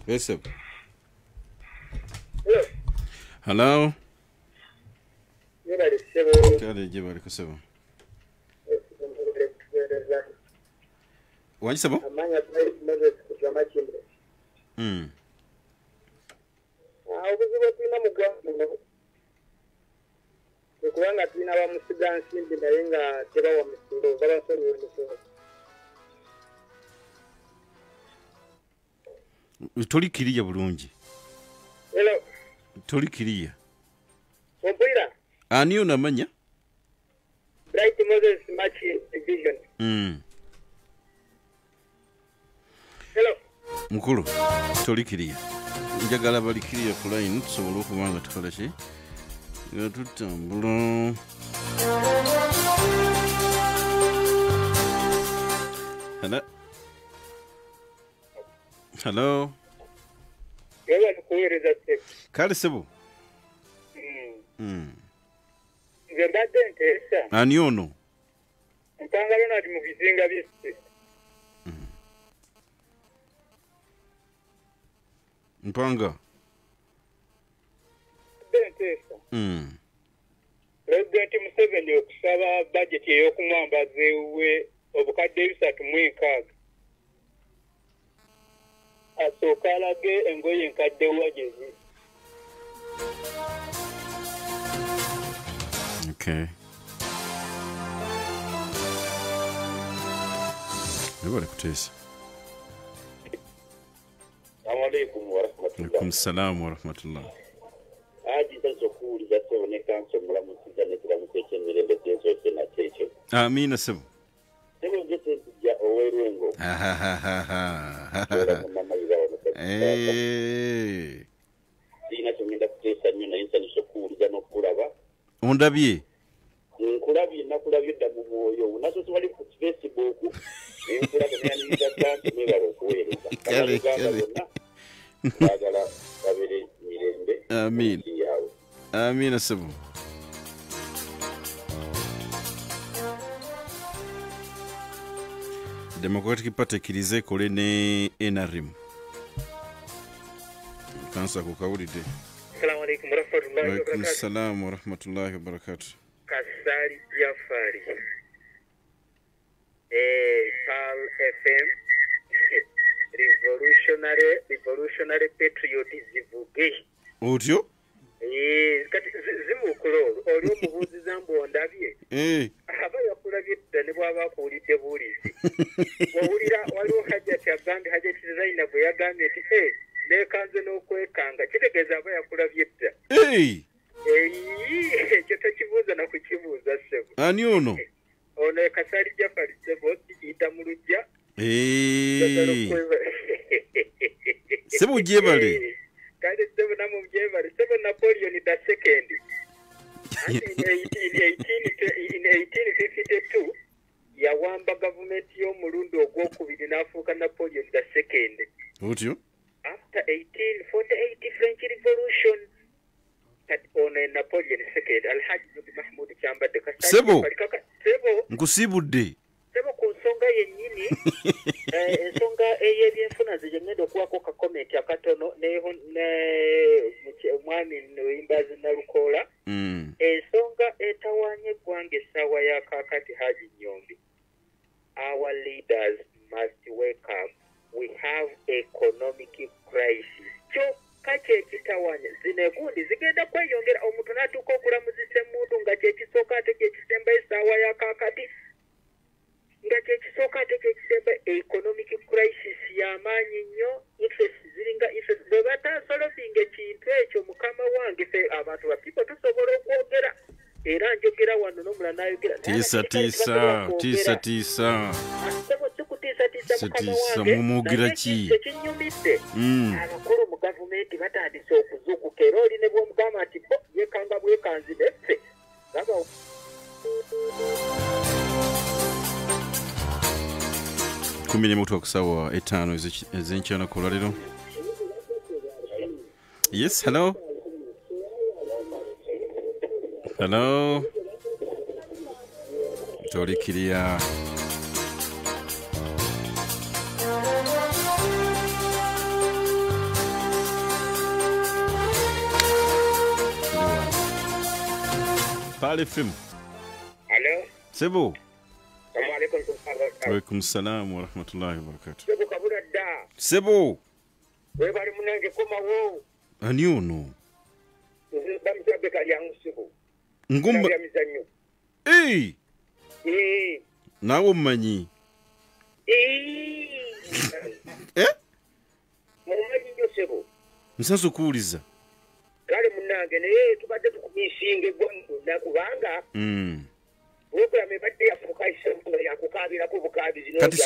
Yes, hello kale gye bali kuseba wanyisebo obuzibu tulina mu ggwanga kubanga tulina bamusiga nsimbi naye nga tebawa misolo babasonyiwa emisolo tolikiriya bulungi tolikiriya ompulira ani onamanya Bright Moses Machi Division mukulu tolikiriya njagala balikiriya ku line tusobole okuba nga tukola ki nga tutambula hello kale sebo nze mbadde nteesa ani ono mpanga Ronald mu bizinga by'esse mpanga nteesa Pulezidenti Museveni okusaba bajeti ey'okumwambaza ewuwe obukadde 3.6 asooka alage engoye enkadde wagezi okay nebale kuteesa alaikum salaam wa rahmatullah amina sebo ondabye nkulabye nakulabye dda mu mwoyo naso tubali ku Facebook enkulabye yaniriza kanti nebala okuweereza bagala babere mirembe amin amina sebo Democratic Party ekkiriza ekole ne NRM kansa ku kawulidde Assalamu alaikum warahmatullahi wabarakatuh. Wa alaikum warahmatullahi wabarakatuh. Kasali Jafari. Pal FM. Revolutionary Patriot zivuge. Otyo? Kati zimukulo olyo mubuzi zambo ndabye. Aba yakulabye ne bwaba kuulidde bulizi. Wawulira waliwo hajjati agambe hajjati designer bwe yagambye nti nekanze n'okwekanga kitegeeza aba yakulabye dda ekyo tokibuuza na kukibuuza ssebo ani ono ono Kasali Jafari ssebo kiyita mu lujja sebo gyebale kale ssebo namwe gyebale sebo Napoleon the second in 1852 yawamba gavumenti y'omulundi ogwokubiri n'afuuka Napoleon the second otyo after 1848 French Revolution that on Napoleon II Alhaji Nyombi Muhamood kyambadde sebo nkusibudde sebo ku nsonga yennyini ensonga ey'ebyenfuna zigenda okuwako ka comment akatono omwami Nyombi Nalukoola ensonga etawaanya eggwanga essaawa ya kaakati Haji Nyombi our leaders must wake up. We have economic crisis. Kyokka ekitawanya zino egundi zigenda kweyongera omuntu n'atuuka okulamuzisa emmundu nga kyekisooka ate kyekisemba essaawa ya kaakati nga kyekisooka ate kyekisemba economic crisis y'amaanyi nnyo interest ziringa interest bwe batasolvinga ekintu ekyo mukama wange fe abantu ba people tusobola okwogera era njogera wano n'omulala n'ayogera tiisa mumugira ki tekinyumidde abakulu mu gavumenti gavumenti batandise okuzuukuka era oli ne bwomugamba nti bo yekanga bwekanzire ffe laba kumenya mutu okusawa 5 ezenkyana kola lero. Yes, hello. Hello. Tolikiriya. Pale film. Hello. Sebo. Alaikum salam wa rahmatullahi wa barakatuh. Sebo kabula da. Sebo. We bali munange koma wo. Ani ono. Bamsabe kali yangu sebo. Ngumba. Eh. Nawo manyi. Mumanyi nyo sebo. Nsaso kuuliza. Kale munange naye tubadde tukumisinge gwangu nakubanga. Kati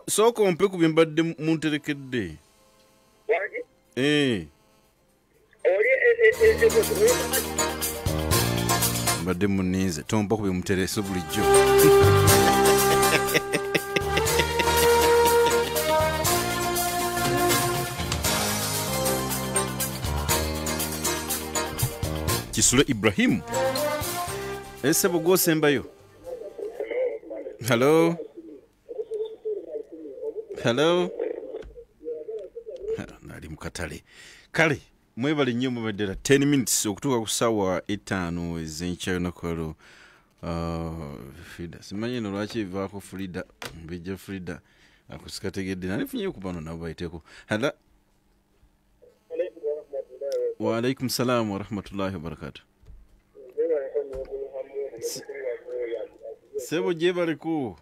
soko mpe kubimbadde munterekedde. Mbadde munize tompa kubimuterese bulijjo. Kisule Ibrahim. Ese bugo sembayo. Hello. Hello. Nali mukatale. Kale, mwebali nnyo mubedera 10 minutes okutuuka ku ssaawa 5 ez'enkya nakwalo. Frida. Simanyi no lwaki evaako Frida. Mbijja Frida. Akusikategedde. Nalifunye ku bano nabo bayiteeko. Hello. Wa alaikum salam wa rahmatullahi wa barakatuh. Sebo jebale ku.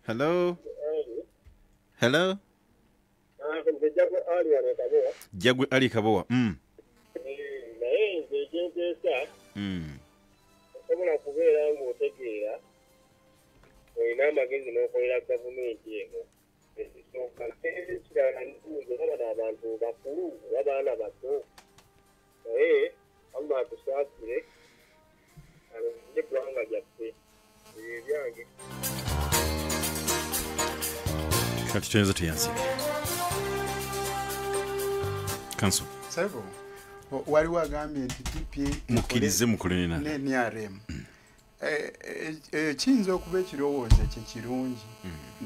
Hello. Hello. Jagwe Ali Kabowa. Sobola kubeera ng'otegeera olina amagezi n'okolera gavumenti eno ekisooka ekirala ntuuze abantu bakulu abaana bato naye Allah atusaasire eggwanga lyaffe ebyange kati tuyinza tuyanzike Counsel Sebo waliwo agambye nti DP mukkirize mukolera NRM kiyinza okuba ekirowoozo kyekirungi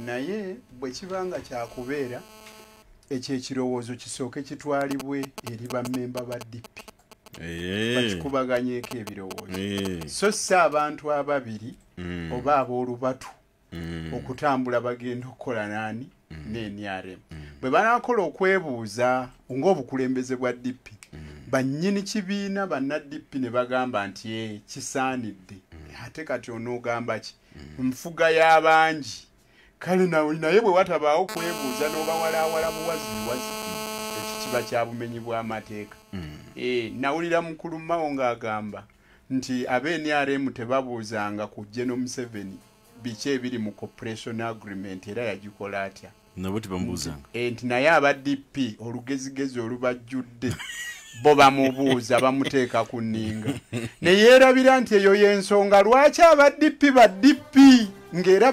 naye bwe kibanga kyakubeera ekyo ekirowoozo kisooke kitwalibwe eri bammemba ba DP bakikubaganyeeko ebirowoozo so si abantu ababiri oba ab'olubatu okutambula bagenda okukola nani n'NRM bwe banaakola okwebuuza ng'obukulembeze bwa DP bannyini kibiina banna DP ne bagamba nti kisaanidde ate kati onoogamba ki nfuga y'abangi kale naye bwe watabaawo kwebuuza n'obawalaawala buwaziwazi ekyo kiba kya bumenyi bw'amateeka nawulira mukulu Mao ng'agamba nti ab'NRM tebabuuzanga ku General Museveni biki ebiri mu cooperation agreement era yagikola atya nabo tebamubuuzanga nti naye aba DP olugezigezi olubajjudde bo bamubuuza bamuteeka ku nninga ne yeerabira nti eyo y'ensonga lwaki aba DP ba DP ng'era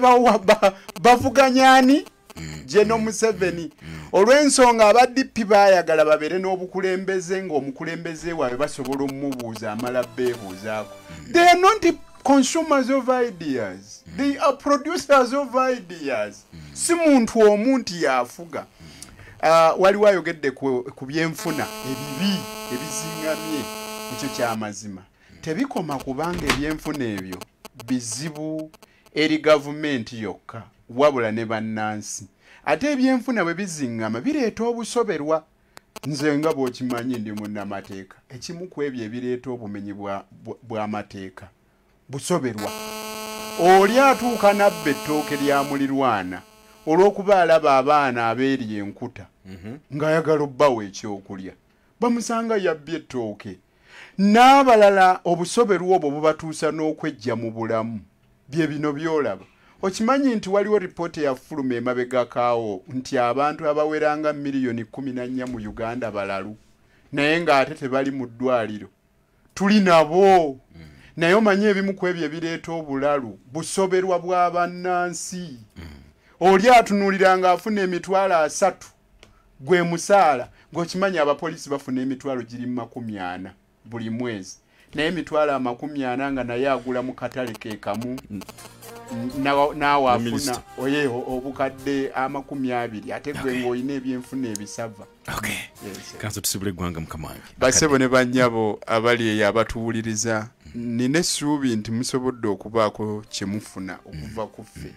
bavuganyani General Museveni olw'ensonga aba DP baayagala babeere n'obukulembeze ng'omukulembeze waabwe basobola omubuuza amala beebuuzaako they are not consumers of ideas they are producers of ideas si muntu omuntu yafuga waliwo ayogedde ku byenfuna ebibi ebizingamye ekyo ky'amazima tebikoma kubanga ebyenfuna ebyo bizibu eri gavumenti yokka wabula ne bannansi ate ebyenfuna bwe bizingama bireeta obusoberwa nze nga bw'okimanyi ndi munnamateeka ekimu ku ebyo ebireeta obumenyi bw'amateeka busoberwa oli atuuka nabba ettooke lya mulirwana olw'okuba alaba abaana abeeri enkuta ng'ayagala obbawo ekyokulya bamusanga yabbye ettooke n'abalala obusoberwa obwo bubatuusa n'okwejja mu bulamu bye bino by'olaba okimanyi nti waliwo ripooti yafuluma emabegakaawo nti abantu abaweranga miliyoni 14 mu Uganda balalu naye ng'ate tebali mu ddwaliro tuli nabo naye omanyi ebimu ku ebyo ebireeta obulalu busoberwa bw'abannansi oli atunuulira ng'afuna emitwalo 3 gwe musaala ng'okimanyi abapoliisi bafuna emitwalo giri 40 buli mwezi naye emitwalo 40 nga naye agula mu katale ke kamu naawe afuna oyeho obukadde 20 ate gwe ng'olina ebyenfuna ebisava. Kanso tusibule eggwanga mukama wange. Basebo ne bannyabo abali eyo abatuwuliriza nina essuubi nti musobodde okubaako kye mufuna okuva ku ffe.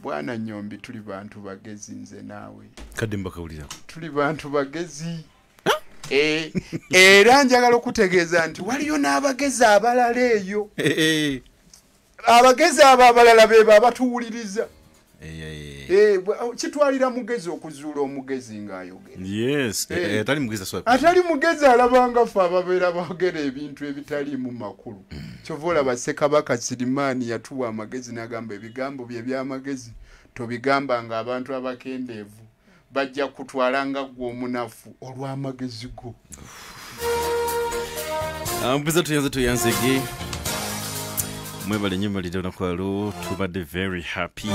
Bwana Nyombi tuli bantu bagezi nze naawe. Kadde mbakawulira. Tuli bantu bagezi. Era njagala okutegeeza nti waliyo n'abagezi abalala eyo. Abagezi abo abalala be abatuwuliriza. Kitwalira mugezi okuzuula omugezi ng'ayogera. Yes, atali mugezi aswapa. Atali mugezi alabanga ffe ababeera boogera ebintu ebitali mu makulu. Kyova olaba Ssekabaka Sirimaani yatuwa amagezi n'agamba ebigambo bye by'amagezi tobigamba nga abantu abakendeevu bajja kutwala nga gwe omunafu olw'amagezi go. Mpeza tuyanzege. Mwebale nyumba lidona kwa lo tubadde very happy.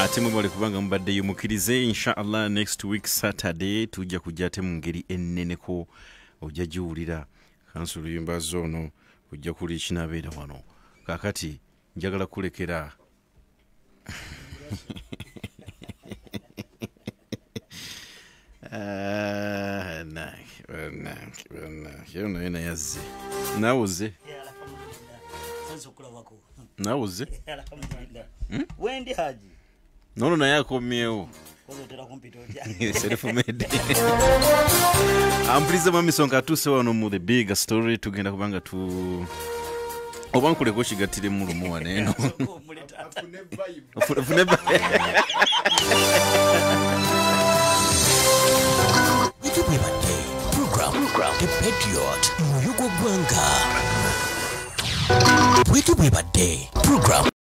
Ate mwebale kubanga mbadde yumukirize inshallah next week Saturday tujja kujja ate mu ngeri enneneko ojja jiwulira Counsel Luyimba zono ojja kuli kinabeera wano. Kakati njagala kulekera yona yazze nawuze nawuze wendi haji nono naye akomyewo self-made. Ampuliza mami Ensonga atuuse wano mu the big story tugenda kubanga oba nkuleko okigattire mu lumu wano eno ofune program the Patriot Muyogo Gwanga. Bwetubwebadde program